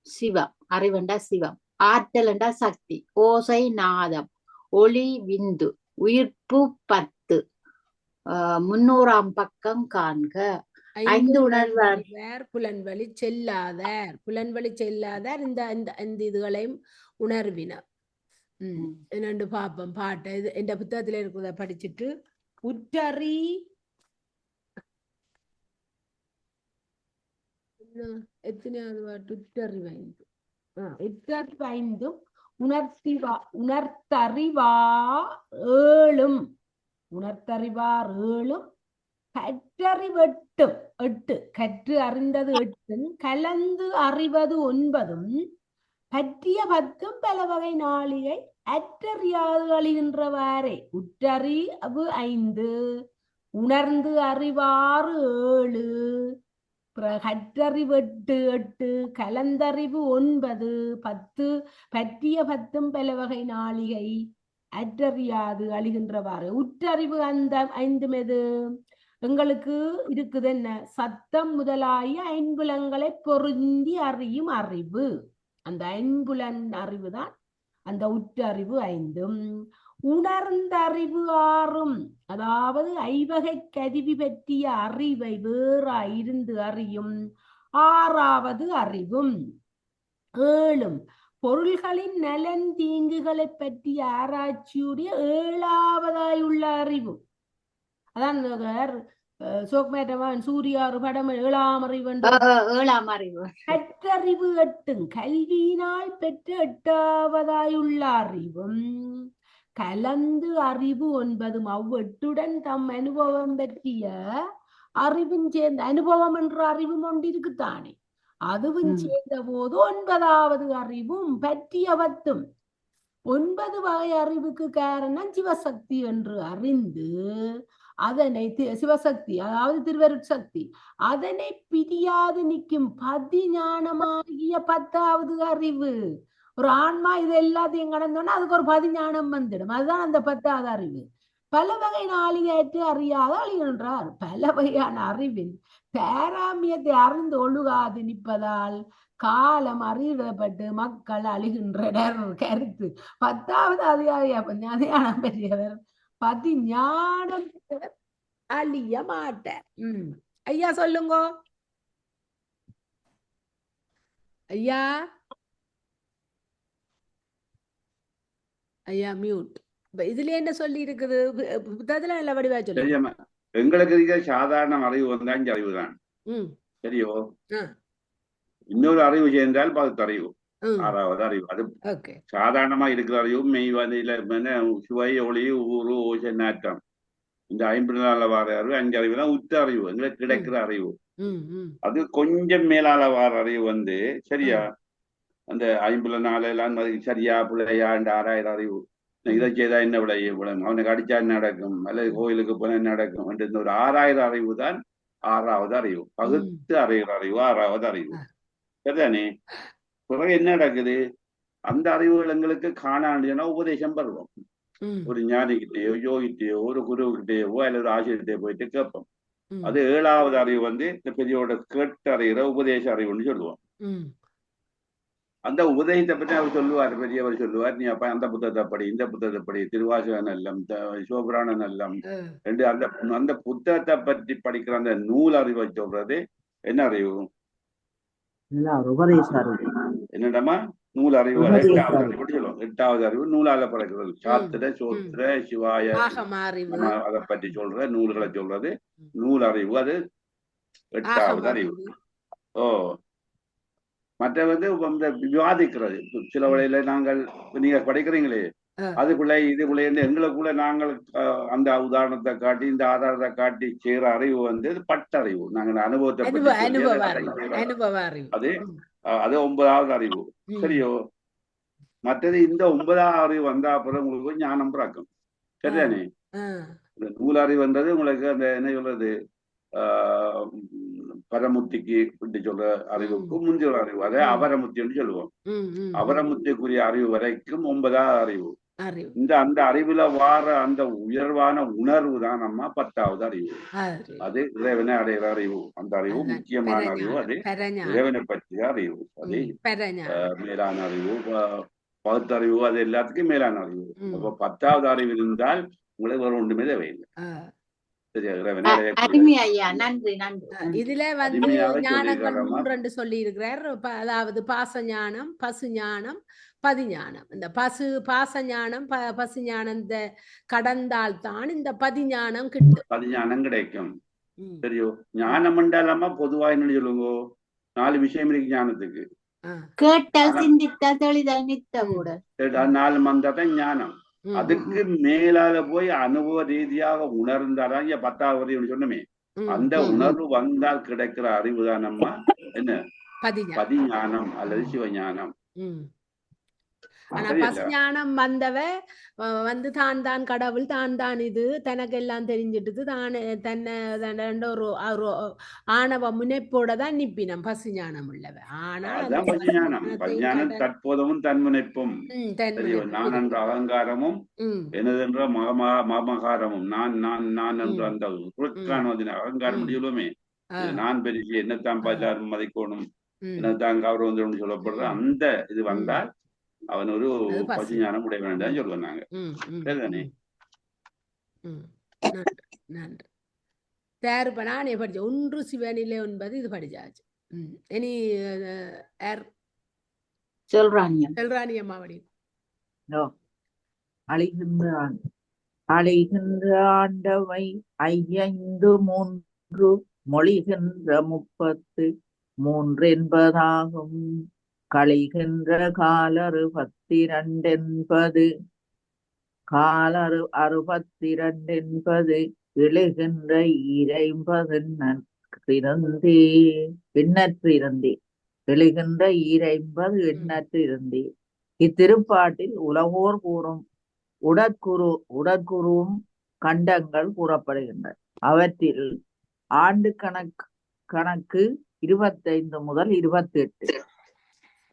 சிவம் அறிவண்டா சிவம் ஆற்றல் என்றா சக்தி ஓசை நாதம் ஒளி விந்து உயிர்ப்பு 10 300ஆம் பக்கம் காண்க 5 உணர்வார் புலன்வழி செல்லாதார் இந்த இதுகளையும் உணர்வினர் என்னண்டு பாப்போம் பாட்டு இது என் புத்தகத்துல இருக்கிறத படிச்சுட்டு உற்றறி எத்தனையாவது பாட்டு உற்றறிவைந்தும் உணர்த்தறிவார் ஏழும் கற்றறிவெட்டும் 8 கற்று அறிந்தது 8 கலந்து அறிவது 9 பற்றிய 10 பல வகை நாளிகை அற்றறியாது அழிகின்றவாறே உற்றறிவு 5 உணர்ந்து அறிவாறு 7 கற்றறிவெட்டு 8 கலந்தறிவு 9 10 பற்றிய 10 பல வகை நாளிகை அற்றறியாது அழிகின்றவாறு உற்றறிவு அந்த 5 மெது எங்களுக்கு இருக்குது என்ன சத்தம் முதலாய ஐம்புலங்களை பொருந்தி அறியும் அறிவு அந்த ஐம்புலன் அறிவுதான் அந்த உற்றறிவு 5 உணர்ந்தறிவு 6 அதாவது ஐவகை கருவி பற்றிய அறிவை வேறா இருந்து அறியும் 6வது அறிவும் 7 பொருள்களின் நலன் தீங்குகளை பற்றிய ஆராய்ச்சியுடைய 7வதாயுள்ள அறிவு அதான் சோக்மேட்டவன் சூரியாறு படம் 7ஆம் அறிவு கற்றறிவு 8 கல்வியினால் பெற்ற 8வதாயுள்ள அறிவும் கலந்து அறிவு 9 அவ்வெட்டுடன் தம் அனுபவம் பற்றிய அறிவும் சேர்ந்த அனுபவம் என்ற அறிவும் ஒன்று இருக்குத்தானே அதுவும் சேர்ந்த போது 9வது அறிவும் பற்றிய 10 9 வகை அறிவுக்கு காரணம் சிவசக்தி என்று அறிந்து அதனை சிவசக்தி அதாவது திருவருட்சக்தி அதனை பிரியாது நிற்கும் பதிஞானமாகிய 10வது அறிவு. ஒரு ஆன்மா இது எல்லாத்தையும் கடந்தோன்னா அதுக்கு ஒரு பதிஞானம் வந்துடும். அதுதான் அந்த 10வது அறிவு. பல வகை நாளிகேற்று அறியாத அழிகின்றார். பல வகையான அறிவின் பேராமியத்தை அறிந்து ஒழுகாது நிற்பதால் காலம் அறிவிடப்பட்டு மக்கள் அழிகின்றனர். கருத்து 10வது அதிகாரம் பெரியவர் பதிஞானம் அழிய மாட்டார். ஐயா சொல்லுங்க ஐயா. ஐயா மியூட். இதுல என்ன சொல்லி இருக்குது புத்தகத்துல நல்ல வடிவா சொல்லி எங்களுக்கு இருக்க சாதாரண அறிவு வந்தா இந்த அறிவு தான் சரியோ. இன்னொரு அறிவு சேர்ந்தால் 10 அறிவு 6வது அறிவு. அது சாதாரணமா இருக்கிற அறிவு மெய் வந்து சுவை ஒளி ஊறு ஓசை நாட்டம் இந்த 50 வார அறிவு 5 அறிவு தான் உத்த அறிவு எங்களுக்கு கிடைக்கிற அறிவு. அது கொஞ்சம் மேலால வார அறிவு வந்து சரியா அந்த 54 எல்லாம் சரியா பிள்ளையா இந்த 6000 அறிவு. இதை செய்தா என்ன விளையும் அவனுக்கு அடிச்சா என்ன நடக்கும் அல்லது கோயிலுக்கு போன என்ன நடக்கும் என்று இந்த ஒரு 6000 அறிவு தான் 6வது அறிவு. பகுத்து அறிகிற அறிவு 6வது அறிவு. சரிதானே. பிறகு என்ன நடக்குது அந்த அறிவுகள் எங்களுக்கு காணாண்டுனா உபதேசம் பருவம். ஒரு ஞானிகிட்டேயோ யோகிட்டேயோ ஒரு குருவுகிட்டேயோ அல்லது ஒரு ஆசிரியர்கிட்டயோ போயிட்டு கேட்போம். அது 7வது அறிவு வந்து இந்த பெரியோட கேட்டு அறிகிற உபதேச அறிவுன்னு சொல்லுவோம். அந்த உபதேசத்தை பற்றி அவர் சொல்லுவார். பெரியவர் சொல்லுவார் நீ அப்ப அந்த புத்தகத்தை படி இந்த புத்தகத்தை படி திருவாசக நல்லம் சிவபுராண நல்லம் ரெண்டு அந்த அந்த புத்தகத்தை பற்றி படிக்கிற அந்த நூல் அறிவை சொல்றது என்ன அறிவு என்னடமா நூல் அறிவு 8வது அறிவு சொல்லுவோம். 8வது அறிவு நூலால படைக்கிறது சாத்திர சோத்திர சிவாய அதை பற்றி சொல்ற நூல்களை சொல்றது நூல் அறிவு. அது 8வது அறிவு. ஓ மற்ற வந்து விவாதிக்கிறது சில வழியில நாங்கள் நீங்க படிக்கிறீங்களே அதுக்குள்ள இதுக்குள்ள எங்களுக்குள்ள நாங்கள் அந்த உதாரணத்தை காட்டி இந்த ஆதாரத்தை காட்டி செய்யற அறிவு வந்து பட்டறிவு. நாங்கள் அனுபவத்தை அது அது 9வது அறிவு. சரியோ. மற்றது இந்த 9வது அறிவு வந்தா அப்புறம் உங்களுக்கு ஞானம் பிறக்கும். சரிதானே. இந்த நூல் அறிவுன்றது உங்களுக்கு அந்த என்ன சொல்றது பரமுத்திக்கு சொல்ற அறிவுக்கு முந்திய அறிவு அதை அபரமுத்தின்னு சொல்லுவோம். அபரமுத்திக்குரிய அறிவு வரைக்கும் 9வது அறிவு. இந்த அந்த அறிவுல வார அந்த உயர்வான உணர்வு தான் நம்ம 10வது அறிவு. அது இறைவனை அடைகிற அறிவு. அந்த அறிவு முக்கியமான அறிவு. அது இறைவனை பற்றிய அறிவு. அது மேலான அறிவு பகுத்தறிவு. அது எல்லாத்துக்கும் மேலான அறிவு. அப்ப 10வது அறிவு இருந்தால் உங்களுக்கு வேற ஒன்றுமே தேவையில்லை. இதுல வந்து ஞானங்கள் 3 சொல்லி இருக்கிறார். அதாவது பாச ஞானம் பசு ஞானம் பதிஞானம். இந்த பாச ஞானம் பசு ஞானத்தை கடந்தால் தான் இந்த பதிஞானம் கிட்டும். பதிஞானம் கிடைக்கும். சரியோ. ஞானம் என்றாலாமா பொதுவா என்ன சொல்லுங்க 4 விஷயம் இருக்கு ஞானத்துக்கு. கேட்டல் சிந்தித்தல் தெளிதல் நித்தல் கூட 4 மந்ததான் ஞானம். அதுக்கு மேலால போய் அனுபவ ரீதியாக உணர்ந்தாதான் 10வது அறிவு சொன்னமே அந்த உணர்வு வந்தால் கிடைக்கிற அறிவுதான் நம்ம என்ன பதிஞானம் அல்லது சிவஞானம். ஆனா பசுஞானம் வந்தவ வந்து தான் கடவுள் தான் இது தனக்கு எல்லாம் தெரிஞ்சிட்டு தான் தன்னை ஒரு ஆணவ முனைப்போட தான் நிப்பினம் பசுஞானம் உள்ளவ. ஆனால் தற்போதமும் தன்முனைப்பும் நான் என்ற அகங்காரமும் எனதென்ற மமகாரமும் நான் நான் நான் என்ற அந்த அகங்காரம் சொல்லுவோமே நான் பெரிய என்னத்தான் எல்லாரும் மதிக்கணும் என்னத்தான் கௌரவம் சொல்லப்படுற அந்த இது வந்தால் அவன் ஒரு பசுஞானம் உடைய வேண்டாம் சொல்லுவோம் நாங்க. சரிதானே. நன்றி. தேர்ப்ப நானே படிச்சேன் 1 சிவனிலே 9 இது படிச்சாச்சு. இனி செல்ராணி அம்மாவடி அழிகின்ற ஆண்டவை 5 3 மொழிகின்ற 33 என்பதாகும். கழிகின்ற காலறு 62 காலறு 62 இழுகின்ற 50 எண்ணற்றிருந்தே எழுகின்ற 50 எண்ணற்றிருந்தே இத்திருப்பாட்டில் உலகோர் கூறும் உடற்குறும் கண்டங்கள் கூறப்படுகின்றன. அவற்றில் ஆண்டு கணக்கு 25 முதல் 28,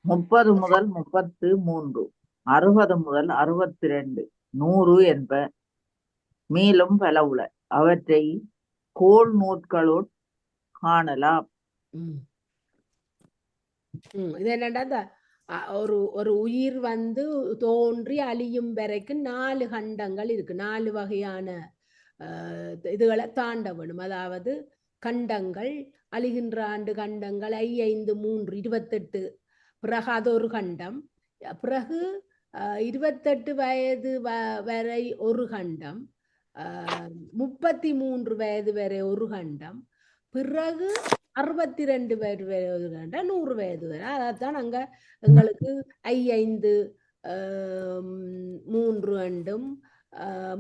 30 முதல் 33, 60 முதல் 62, 100 என்ப மேலும் பல உள. அவற்றை கோள் நூற்களுள் காணலாம். இது என்னடா, ஒரு உயிர் வந்து தோன்றி அழியும் வரைக்கும் 4 கண்டங்கள் இருக்கு. 4 வகையான இதுகளை தாண்ட வேணும். அதாவது கண்டங்கள், அழிகின்ற ஆண்டு கண்டங்கள் 5, 3, 28. பிறகு அது ஒரு கண்டம். பிறகு 28 வயது வரை ஒரு கண்டம், 33 வயது வரை ஒரு கண்டம், பிறகு 62 வயது வரை ஒரு கண்டம், 100 வயது வரை. அதான் அங்க எங்களுக்கு 5, 3 அண்டும்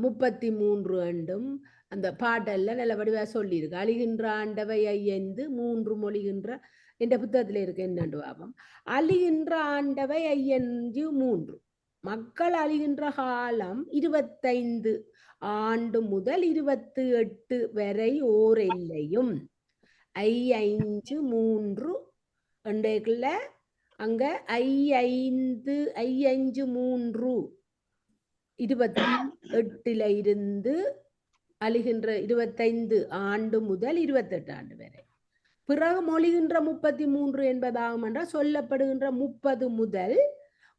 33 அண்டும் அந்த பாட்டெல்லாம் நல்லபடியா சொல்லியிருக்கு. அழிகின்ற ஆண்டவை 5, 3 மொழிகின்ற என்ற புத்தகத்துல இருக்கு. என்னண்டு பாபம், அழிகின்ற ஆண்டவை 5, 3. மக்கள் அழிகின்ற காலம் 25 ஆண்டு முதல் 28 வரை ஓர் எல்லையும் 5, 3 என்றைக்குள்ள அங்க 5, 3 28 இருந்து அழிகின்ற 25 ஆண்டு முதல் 28 ஆண்டு வரை. பிறகு மொழிகின்ற 33 என்பதாகும் என்றால் சொல்லப்படுகின்ற 30 முதல்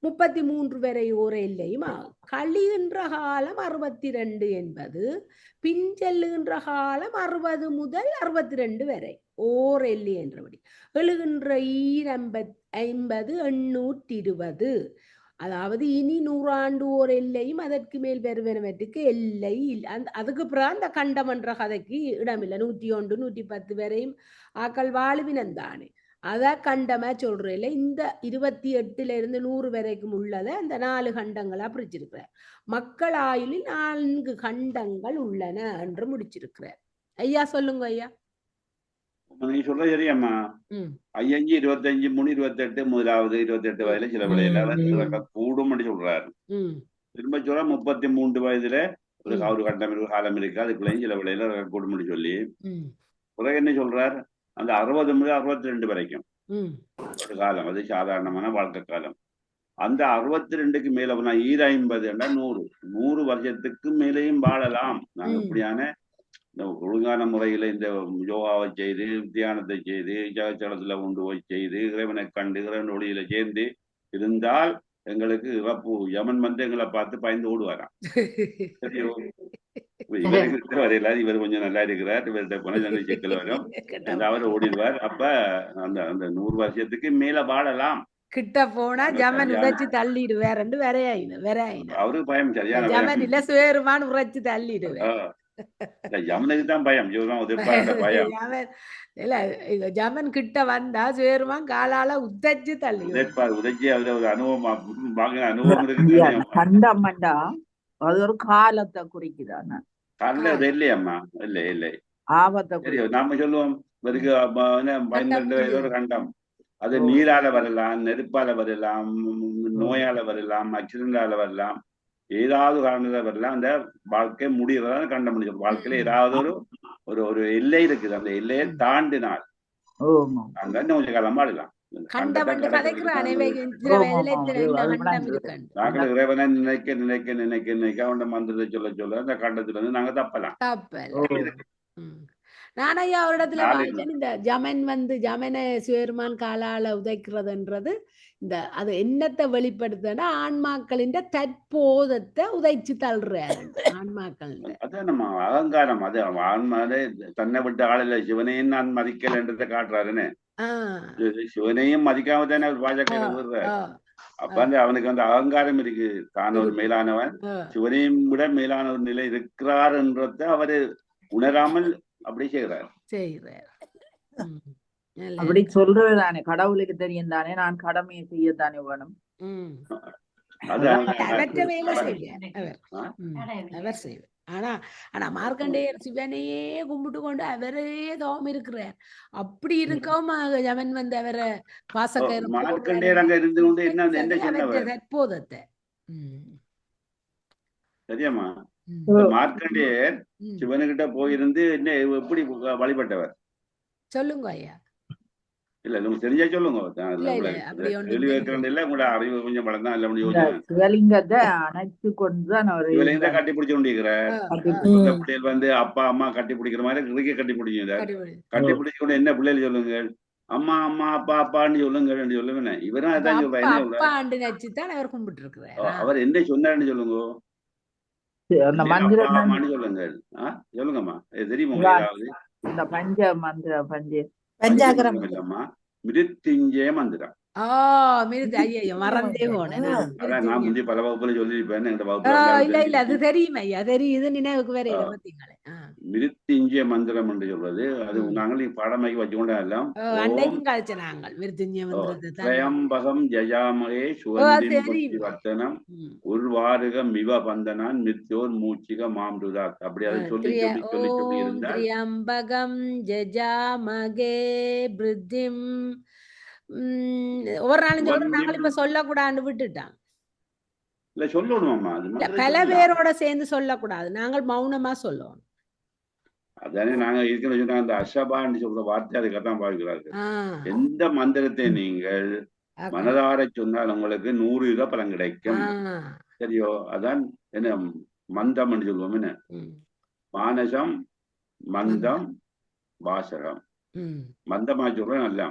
33 வரை ஓர் எல்லையும் ஆகும். கழிகின்ற காலம் 62 என்பது பின் செல்லுகின்ற காலம் 60 முதல் 62 வரை ஓர் எல்லை என்றபடி. எழுகின்ற 50, 820. அதாவது இனி 100 ஆண்டு ஓர் எல்லையும் அதற்கு மேல் பெறுவனவற்றுக்கு எல்லை இல்லை. அதுக்கு பிறகு அந்த கண்டம் என்ற கதைக்கு இடமில்லை. 101, 110 வரையும் ஆக்கள் வாழ்வினந்தானே, அத கண்டமா சொல்ற இல்லை. இந்த 28 இருந்து 100 வரைக்கும் உள்ளதை அந்த 4 கண்டங்களா பிரிச்சிருக்கிறார். மக்கள் ஆயுளில் 4 கண்டங்கள் உள்ளன என்று முடிச்சிருக்கிறார். ஐயா சொல்லுங்க ஐயா. நீ சொல்ற சரி அம்மா. 5, 25, 3, 28 முதலாவது 28 வயதுல சில விளையில கூடும் சொல்றாரு. திரும்ப சொல்ல 33 வயதுல ஒரு கண்டம் காலம் இருக்கு, அதுக்குள்ளேயும் சில விளையில கூடும் சொல்லி பிறகு என்ன சொல்றார், அந்த 60 முதல் 62 வரைக்கும் ஒரு காலம், அது சாதாரணமான வாழ்க்கை காலம். அந்த 62க்கு மேல போனா 50 100 வருஷத்துக்கு மேலேயும் வாழலாம். நாங்க இப்படியான ஒழுங்கான முறையில இந்த யோகாவை செய்து, தியானத்தை செய்து, ஜகச்சலத்துல கொண்டு போய் செய்து, இறைவனை கண்டு இறைவன் ஒளியில சேர்ந்து இருந்தால் எங்களுக்கு இறப்பு யமன் வந்து எங்களை பார்த்து பயந்து ஓடுவாராம். சரியோ, இவருக்கு வரையில இவர் கொஞ்சம் நல்லா இருக்கிறார், இவர்கிட்ட போன செக்கில் வரும், அவர் ஓடிடுவார். அப்ப அந்த 100 வருஷத்துக்கு மேல வாழலாம். கிட்ட போனா ஜமன் உரைச்சு தள்ளிடுவார். அவருக்கு பயம், சரியான ஜமன் இல்ல சுவேருமான் உரைச்சு தள்ளிடுவார். ஜமனுக்கு தான் பயம், பயம் இல்ல. ஜமன் கிட்ட வந்தா சுவேருமான் காலால உதைச்சு தள்ளி உதைச்சி அதுல ஒரு அனுபவம் இருக்கு. கண்டமண்டா அது ஒரு காலத்தை குறிக்குதான, காலம் இல்லையம்மா, இல்லை ஆபத்தை. நாம சொல்லுவோம் 12 வயது ஒரு கண்டம், அது நீரால வரலாம், நெருப்பால வரலாம், நோயால வரலாம், ஆக்சிடென்டால வரலாம், ஏதாவது காரணத்துல வரலாம். அந்த வாழ்க்கை முடியறதான கண்டம் முடிஞ்சது. வாழ்க்கையில ஏதாவது ஒரு எல்லை இருக்குது, அந்த எல்லையை தாண்டினால் அங்க கொஞ்சம் காலம் வாழலாம். நாங்கள் இறைவனை நினைக்க அவன மந்திரத்தை சொல்ல அந்த கண்டத்துல இருந்து நாங்க தப்பலாம். நானையா ஒரு இடத்துல வாய்ச்சேன், இந்த ஜமன் வந்து ஜமனை சுவேர்மான் காலால உதைக்கிறதுன்றது இந்த அது என்னத்தை வெளிப்படுத்துனா ஆன்மாக்களின் தற்போதத்தை உதைச்சு தள்ளுறாரு. ஆன்மாக்கள் அதான் நம்ம அகங்காரம், அது ஆன்மாவே தன்னை விட்டு ஆளில்லை, சிவனையும் நான் மதிக்கலன்றதை காட்டுறாருன்னு. சிவனையும் மதிக்காம தானே அவர் பாஜக விடுறாரு. அப்ப வந்து அவனுக்கு வந்து அகங்காரம் இருக்கு, தான் ஒரு மேலானவன், சிவனையும் விட மேலான ஒரு நிலை இருக்கிறார் என்றத அவரு உணராமல் அப்படி செய்கிறார். அப்படி சொல்றதுதானே கடவுளுக்கு தெரியும் தானே, நான் கடமையை செய்யத்தானே வேணும். ஆனா மார்க்கண்டேயர் சிவனையே கும்பிட்டு கொண்டு அவரே தவம் இருக்கிறார். அப்படி இருக்கவும் அவன் வந்து அவரை பாசக்கயிறு மார்க்கண்டேயர் அங்க இருந்து கொண்டு என்ன சொன்னவர் தற்போதத்தை சரியாமா? மார்க்கண்டேயர் சிவனுக்கிட்ட போயிருந்து என்ன எப்படி வழிபட்டவர் சொல்லுங்க ஐயா. இல்ல உங்களுக்கு தெரிஞ்சா சொல்லுங்க. கேள்வி வைக்கிறேன் இல்ல, உங்களோட அறிவு கொஞ்சம் வளர்ந்தா இல்ல முடியும். சிவலிங்கத்தை அணைச்சு கொண்டுதான் அவர் சிவலிங்கத்தை கட்டி பிடிச்சு கொண்டிருக்கிறார். பிள்ளைகள் வந்து அப்பா அம்மா கட்டி பிடிக்கிற மாதிரி கிரிக்கெட் கட்டி பிடிக்கிறார். கட்டி பிடிச்சு கொண்டு என்ன பிள்ளைகள் சொல்லுங்க, அம்மா அம்மா அப்பா அப்பான்னு சொல்லுங்க சொல்லுங்க. இவரும் அதான் சொல்றாரு. அவர் என்ன சொன்னாருன்னு சொல்லுங்க. அம்மான்னு சொல்லுங்க. சொல்லுங்கம்மா, தெரியுமா ஏதாவது? இந்த பஞ்ச மந்திர பஞ்சாகரம் இல்லம்மா, மிருத்யுஞ்சய மந்திரம். மறந்தே போனேன். நான் முந்தைய பல வகுப்புல சொல்லியிருப்பேன். இல்ல அது தெரியும் ஐயா, தெரியுது, நினைவுக்கு வேற பார்த்தீங்களே. மிருத்யுஞ்சய மந்திரம் என்று சொல்றது அது நாங்கள் பாடமாக்கி வச்சுக்கொண்டா எல்லாம் திரையம்பகம் ஜயாமகே சுகந்திம் வர்த்தனம் உள்வாருகம் மிவ பந்தனான் மிருத்யோர் மூச்சிக மாம்ருதாத். அப்படி அதை சொல்லி சொல்லி சொல்லி சொல்லி இருந்தால் திரையம்பகம் ஜயாமகே பிருத்திம் ஒவ்வொரு நாளும் நாங்கள் இப்ப சொல்லக்கூடாதுன்னு விட்டுட்டான். இல்ல சொல்லணுமாம்மா, பல பேரோட சேர்ந்து சொல்லக்கூடாது, நாங்கள் மௌனமா சொல்லணும். அதானே நாங்க இருக்கிற அந்த அஷபான்னு சொல்ற வார்த்தை அதுக்கத்தான் பார்க்கிறார்கள். எந்த மந்திரத்தை நீங்கள் மனதார சொன்னால் உங்களுக்கு 100 பலன் கிடைக்கும். சரியோ? அதான் என்ன மந்தம் என்று சொல்லுவோம். என்ன மானசம் மந்தம் வாசகம். மந்தமா சொல்றது நல்லா,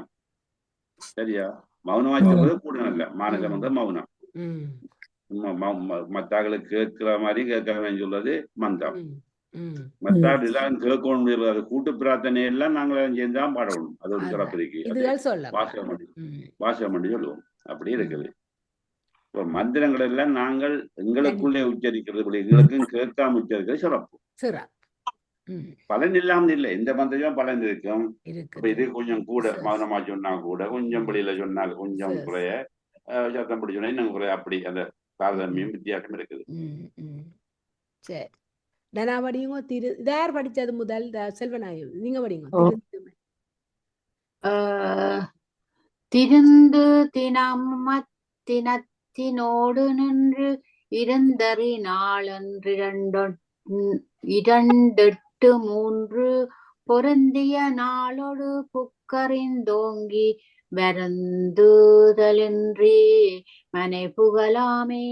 சரியா? மௌனமா சொல்றது கூட நல்ல. மானசம் வந்து மௌனம், மத்தாக்களுக்கு கேட்கிற மாதிரி கேட்கிறவன் சொல்றது மந்தம். மத்தாடு எல்லாம் கேட்கணும் முடியாது. கூட்டு பிரார்த்தனை எல்லாம் நாங்கள் சேர்ந்துதான் பாடணும். அது ஒரு சிறப்பு இருக்கு. வாசகம் பண்ணி சொல்லுவோம். அப்படி இருக்குது. இப்ப மந்திரங்கள் எல்லாம் நாங்கள் எங்களுக்குள்ளே உச்சரிக்கிறது, எங்களுக்கும் கேட்காம உச்சரிக்கிறது சிறப்பு. பலன் இல்லாமல் இல்லை, எந்த மந்திரம் பலன் இருக்கும். இது கொஞ்சம் கூட மௌனமா சொன்னா கூட, கொஞ்சம் வெளியில சொன்னா கொஞ்சம் குறைய, சத்தம் பிடி சொன்னா இன்னும் குறைய, அப்படி அந்த தாரதமியம் வித்தியாசம் இருக்குது. சரி, நான் படியுங்க. யார் படிச்சது முதல்? செல்வநாயகம், நீங்க படிங்க. திருந்து தினத்தினோடு நின்று இருந்தறி நாளன்று 2-8-3 பொருந்திய நாளோடு புக்கறிந்தோங்கி வருந்துதலின்றி மனை புகழாமே.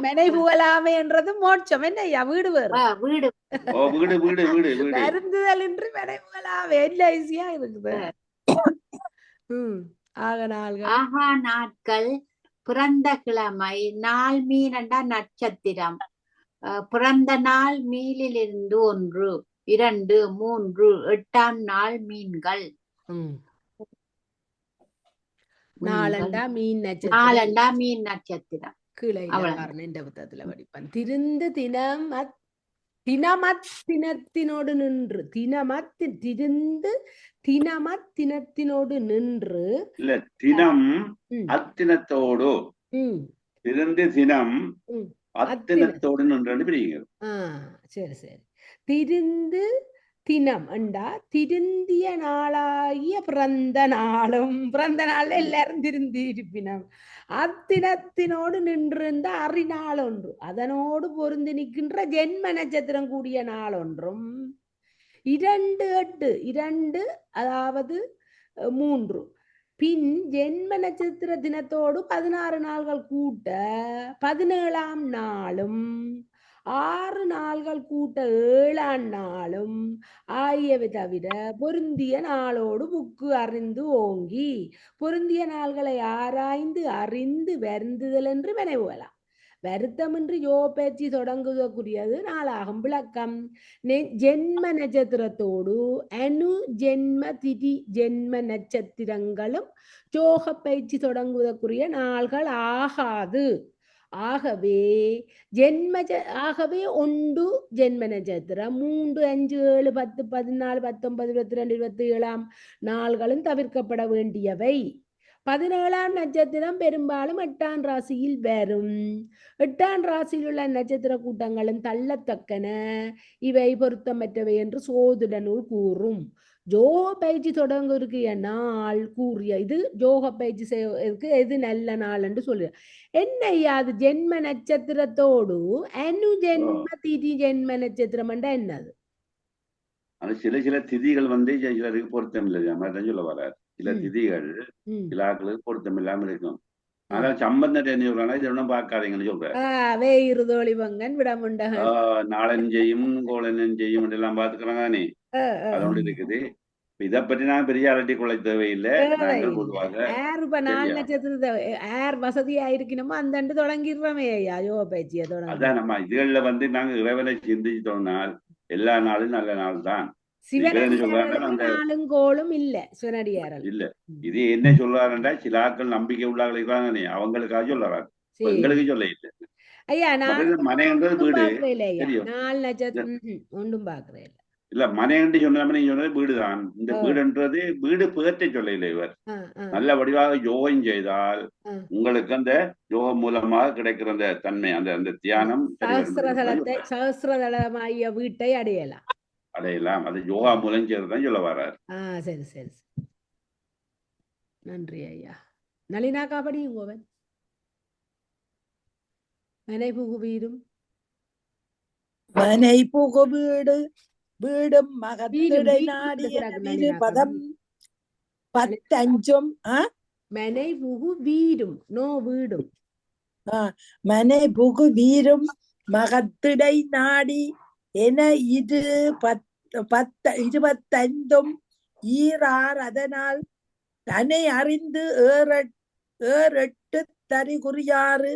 மனை புகழாமே என்றது மோட்சம். என்ன வீடு வேறு, வீடு வருந்துதலின்றி மனை புகழாமே. என்ன ஈஸியா இருக்குது. ஆகா நாட்கள் பிறந்த கிழமை நாள் மீனண்டா நட்சத்திரம். பிறந்த நாள் மீனிலிருந்து 1, 2, 3 8ஆம் நாள் மீன்கள். நாலண்டா மீன் நட்சத்திரம். கீழே இந்த புத்தகத்துல படிப்பான். திருந்து தினமத்தினத்தினோடு நின்று தினமத்தினத்தினோடு நின்று இல்ல தினம் அத்தினத்தோடு திருந்து தினம் அத்தினத்தோடு நின்று பிரிங்க. சரி சரி. திருந்து தினம் அண்டா திருந்திய நாளாகிய பிறந்த நாள்ல எல்லாரும் திருந்தி இருப்பினம். அத்தினத்தினோடு நின்றிருந்த அறிநாள் ஒன்று, அதனோடு பொருந்தி நிற்கின்ற ஜென்ம நட்சத்திரம் கூடிய நாள் ஒன்றும் 2-8 அதாவது 3 பின் ஜென்ம நட்சத்திர தினத்தோடு 16 நாள்கள் கூட்ட 17ஆம் நாளும் 6 நாள்கள் கூட்ட 7ஆம் நாளும் ஆகியவை தவிர பொருந்திய நாளோடு புக்கு அறிந்து ஓங்கி பொருந்திய நாள்களை ஆராய்ந்து அறிந்து வருந்துதல் என்று வினைவுகலாம். வருத்தமின்றி யோபேச்சி தொடங்குவதற்குரியது நாளாகும். விளக்கம்: ஜென்ம நட்சத்திரத்தோடு அணு ஜென்ம திதி ஜென்ம நட்சத்திரங்களும் யோக பயிற்சி தொடங்குவதற்குரிய நாள்கள் ஆகாது. ஆகவே ஒன்று ஜென்ம நட்சத்திரம் 3, 5, 7, 10, 14, 19, 22, 27ஆம் நாள்களும் தவிர்க்கப்பட வேண்டியவை. 17ஆம் நட்சத்திரம் பெரும்பாலும் 8ஆம் ராசியில் வரும். 8ஆம் ராசியில் உள்ள நட்சத்திர கூட்டங்களும் தள்ளத்தக்கன, இவை பொருத்தமற்றவை என்று சோதிட நூல் கூறும். ஜோக பயிற்சி தொடங்குவதற்கு நாள் கூறிய இது ஜோக பயிற்சி செய்வதற்கு எது நல்ல நாள் என்று சொல்லுற என்னையா அது ஜென்ம நட்சத்திரத்தோடு அனு ஜென்ம திதி ஜென்ம நட்சத்திரம் என்னது? ஆனா சில திதிகள் சிலருக்கு பொருத்தம் இல்லையா மாதிரி சொல்ல வராது. சில திதிகள் சில ஆட்களுக்கு பொருத்தம் இல்லாம இருக்கும். ஆனா சம்பந்தம் என்ன சொல்றாங்க, இது ஒன்றும் பார்க்காதீங்கன்னு சொல்றேன். வேயிருதோழிவங்கன் விடமுண்டகன் நாளஞ்செய்யும் கோளனஞ்செய்யும் எல்லாம் பாத்துக்கிறாங்க. அது ஒன்று இருக்குது. இதை பற்றி நான் பெரிய அலட்டி கொள்ள தேவையில்லை. நாங்கள் பொதுவாக வசதியா இருக்கணுமோ அந்த தொடங்கிடுறோமே ஐயா யோக பயிற்சியை தொடங்க. அதான் நம்ம இதுகள்ல நாங்க இறைவனை சிந்திச்சோம்னால் எல்லா நாளும் நல்ல நாள் தான். நாளும் கோளும் இல்ல சிவனடியாரல் இல்ல. இது என்ன சொல்றாருன்றா சில ஆட்கள் நம்பிக்கை உள்ளார்கள் இருக்காங்க, அவங்களுக்காக சொல்றாரு, எங்களுக்கு சொல்ல இல்லை. ஐயா மனைன்றது வீடு ஒன்றும் பாக்குறேன் இல்ல. மனைன்னு சொன்ன சொன்னது வீடுதான். இந்த வீடுன்றது வீடு பேற்ற சொல்ல இல்லை. இவர் நல்ல வடிவாக யோகம் செய்தால் உங்களுக்கு அந்த யோகம் மூலமாக கிடைக்கிற அந்த தன்மை, அந்த தியானம் சகஸ்ரதளமாகிய வீட்டை அடையலாம். அது யோகா மூலம் செய்யறதுதான் சொல்ல வர்றாரு. சரி சரி நன்றி ஐயா. நளினாக்கா படியும் கோவன். மனை புகு வீடும் மனை புகு வீடு வீடும் மகத்திடை நாடிய பதம் 15 மனை புகு வீடும் நோ வீடும் மனை புகு வீரும் மகத்திடை நாடி என இது 25 ஈரார் அதனால் தன்னை அறிந்து ஏறெட்டு தரிகுறியாறு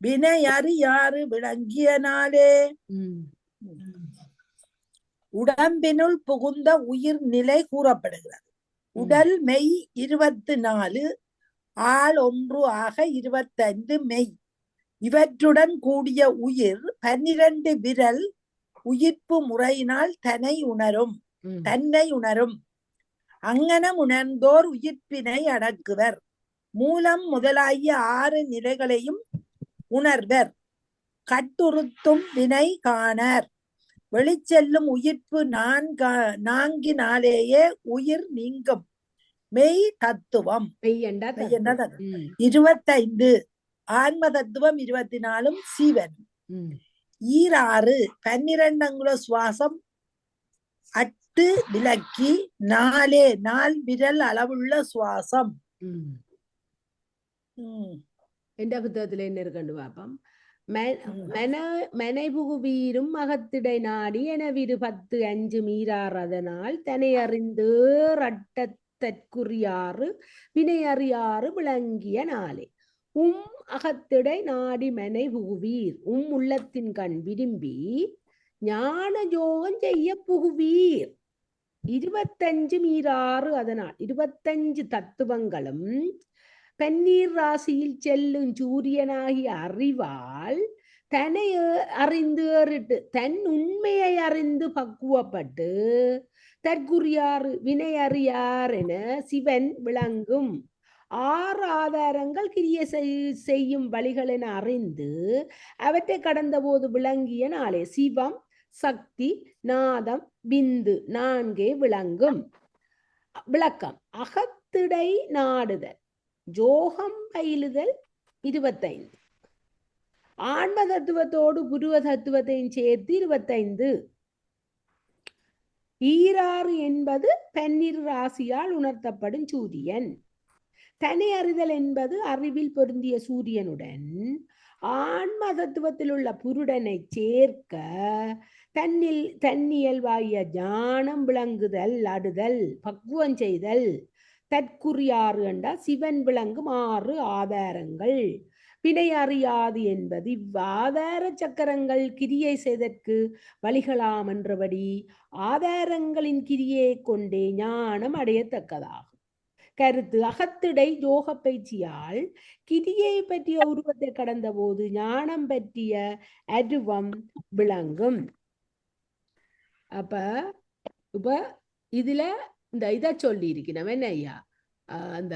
வினை அறியாறு விளங்கியனாலே உடம்பினுள் புகுந்த உயிர் நிலை கூறப்படுகிறது. உடல் மெய் 24, ஆள் 1 ஆக 25 மெய். இவற்றுடன் கூடிய உயிர் 12 விரல் உயிர்ப்பு முறையினால் தன்னை உணரும். அங்கனம் உணர்ந்தோர் உயிர்ப்பினை அடக்குவர். மூலம் முதலாகிய 6 நிலைகளையும் உணர்வர். கட்டுறுத்தும் வினை காணர். வெளிச்செல்லும் உயிர்ப்பு 4 உயிர் நீங்கும். மெய் தத்துவம் 25, ஆன்ம தத்துவம் 24 சீவன். ஈராறு 12 அங்குல சுவாசம் 8 விலக்கி 4 விரல் அளவுள்ள சுவாசம். எந்த புத்தகத்துல என்ன இருக்குன்னு பாப்போம். மனை புகு வீரும் மகத்திடை நாடி என விரு 10 மீறார் அதனால் தனை அறிந்து ரட்டத்தற்குறியாறு வினை அறியாறு விளங்கிய நாளே. அகத்திடை நாடி மனை புகுவீர். உள்ளத்தின் கண் விரும்பி ஞான யோகம் செய்ய புகுவீர். 25 மீறாறு அதனால் 25 தத்துவங்களும் பன்னீர் ராசியில் செல்லும் சூரியனாகி அறிவால் தன்னை அறிந்து ஏறிட்டு தன் உண்மையை அறிந்து பக்குவப்பட்டு தற்குறியாறு வினை அறியார் என சிவன் விளங்கும். 6 ஆதாரங்கள் கிரிய செய்யும் வழிகள் என அறிந்து அவற்றை கடந்த போது விளங்கிய நாளே சிவம் சக்தி நாதம் பிந்து 4 விளங்கும். விளக்கம். அகத்திடை நாடுதல் ஜோகம் பயிலுதல் 25, ஆன்ம தத்துவத்தோடு புருவ தத்துவத்தையும் சேர்த்து 25. ஈராறு என்பது பன்னிரு ராசியால் உணர்த்தப்படும் சூரியன். தனி அறிதல் என்பது அறிவில் பொருந்திய சூரியனுடன் ஆன்ம தத்துவத்தில் உள்ள புருடனை சேர்க்க தன்னியல்வாகிய ஞானம் விளங்குதல் அடுதல் பக்குவம் செய்தல். தற்குறியாறு என்றால் சிவன் விளங்கும் 6 ஆதாரங்கள். வினை அறியாது என்பது இவ்வாதார சக்கரங்கள் கிரியை செய்தற்கு வழிகளாம் என்றபடி ஆதாரங்களின் கிரியை கொண்டே ஞானம் அடையத்தக்கதாகும். கருத்து. அகத்திடை யோக பயிற்சியால் கிரியை பற்றிய உருவத்தை கடந்த போது ஞானம் பற்றிய அருவம் விளங்கும். இப்ப இதுல இந்த இதை சொல்லி இருக்கிறோம் என்ன ஐயா, அந்த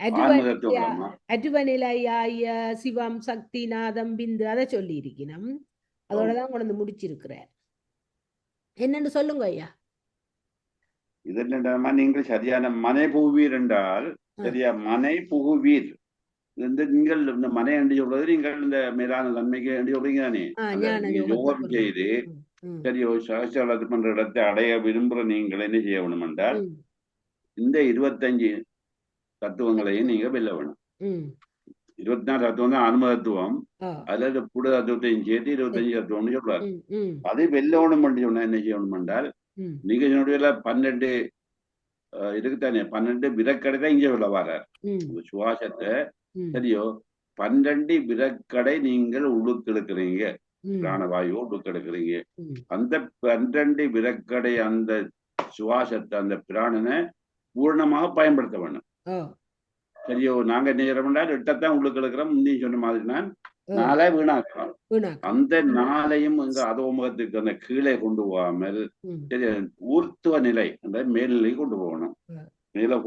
ஆன்ம தத்துவமா அட்டுவநிலையாய சிவம் சக்தி நாதம் பிந்து அதை சொல்லி இருக்கணும். அதோடதான் கொண்டு முடிச்சிருக்கிறார். என்னன்னு சொல்லுங்க ஐயா. இது என்னடா நீங்கள் சரியான மனை புகுவீர் என்றால் சரியா மனை புகுவீர் இந்த நீங்கள் இந்த மனை என்று சொல்றது நீங்கள் இந்த மேலான நன்மைக்கு என்று சொல்றீங்க தானே. யோகம் செய்து சரியோ சகசிரத்து பண்ற இடத்தை அடைய விரும்புற நீங்கள் என்ன செய்ய வேணும் என்றால் இந்த 25 தத்துவங்களையும் நீங்க வெல்ல வேணும். 24 தத்துவம் தான் ஆன்ம தத்துவம். அதுல புட தத்துவத்தையும் சேர்த்து 25 தத்துவம்னு சொல்றாரு. அதை வெல்லவணும் என்று சொன்னா என்ன செய்யணும் என்றால் நீங்க என்னுடைய 12 இருக்குத்தானே 12 விரக்கடை தான் இங்க உள்ள வர்றார். சுவாசத்தை சரியோ 12 விரக்கடை நீங்கள் உள்ளுக்கெடுக்கிறீங்க, பிராணவாயு உள்ளுக்கெடுக்கிறீங்க. அந்த 12 விரக்கடை அந்த சுவாசத்தை அந்த பிராணனை பூர்ணமாக பயன்படுத்த வேணும். சரியோ நாங்க என்ன செய்யறோம்னா 8 உள்ளுக்கு எடுக்கிறோம். முந்தைய சொன்ன மாதிரி நான் 4 வீணாக்கலாம். அந்த 4ஐயும் அதோமுகத்துக்கு அந்த கீழே கொண்டு போகாமல் சரி ஊர்த்துவ நிலை அந்த மேல்நிலை கொண்டு போகணும். மேல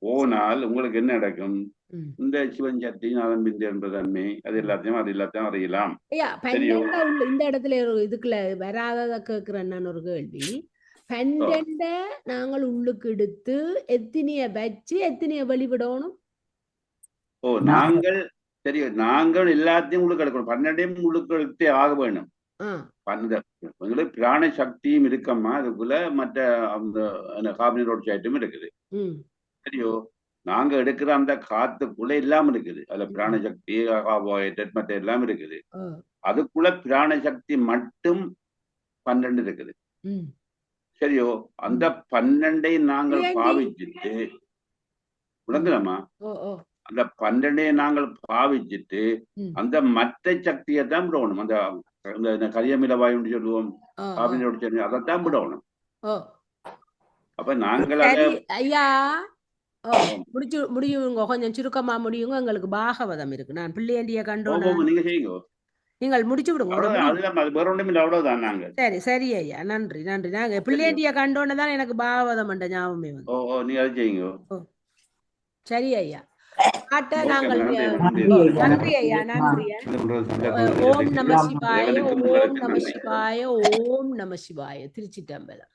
போனால் உங்களுக்கு என்ன நடக்கும்? இந்த சிவன் சக்தி நாதன் பிந்து என்ற தன்மை அது எல்லாத்தையும் அறியலாம். இந்த இடத்துல இதுக்குள்ள வராதத கேட்கிறேன் நான் ஒரு கேள்வி. 12 நாங்கள் உள்ளுக்கு எடுத்து எத்தனைய வச்சு எத்தனைய வெளிவிடணும்? நாங்கள் தெரியும் நாங்கள் எல்லாத்தையும் உள்ளுக்கு எடுக்கணும். 12 உள்ளுக்கு எடுத்தே ஆக வேணும். உங்களுக்கு பிராண சக்தியும் இருக்கம்மா. அதுக்குள்ள மற்ற அந்த கார்பன் சைட்டும் இருக்குது. சரியோ நாங்க எடுக்கிற அந்த காத்துக்குள்ள எல்லாம் இருக்குது. அதுல பிராண சக்தி கார்போஹைட்ரேட் மற்ற எல்லாம் இருக்குது. அதுக்குள்ள பிராண சக்தி மட்டும் 12 இருக்குது. சரியோ அந்த 12ஐ நாங்கள் பாவிச்சுட்டு விளங்குறோமா? அந்த 12ஐ நாங்கள் பாவிச்சுட்டு அந்த மற்ற சக்தியை தான் விடணும். அந்த கரியமிலவாயுன்னு சொல்லுவோம், கார்பன் சக்தி அதைத்தான் விடணும். அப்ப நாங்கள் ஐயா முடியுங்க, கொஞ்சம் சுருக்கமா முடியுங்க. எங்களுக்கு பாகவதம் இருக்கு. நான் பிள்ளையண்டிய கண்டோம். நீங்க செய்யுங்க, நீங்கள் முடிச்சு விடுங்க. அவ்வளவுதான். நாங்க சரி சரி ஐயா, நன்றி நன்றி. நாங்க பிள்ளையண்டிய கண்டோன்னு தான் எனக்கு பாகவதம் என்ற ஞாபகமே வந்து. நீங்க அதை செய்யுங்க. சரி ஐயா. நாங்கள் நன்றி ஐயா, நன்றி. ஓம் நம சிவாய, ஓம் நம சிவாய, ஓம் நம சிவாய. திருச்சிட்டம்பலம்.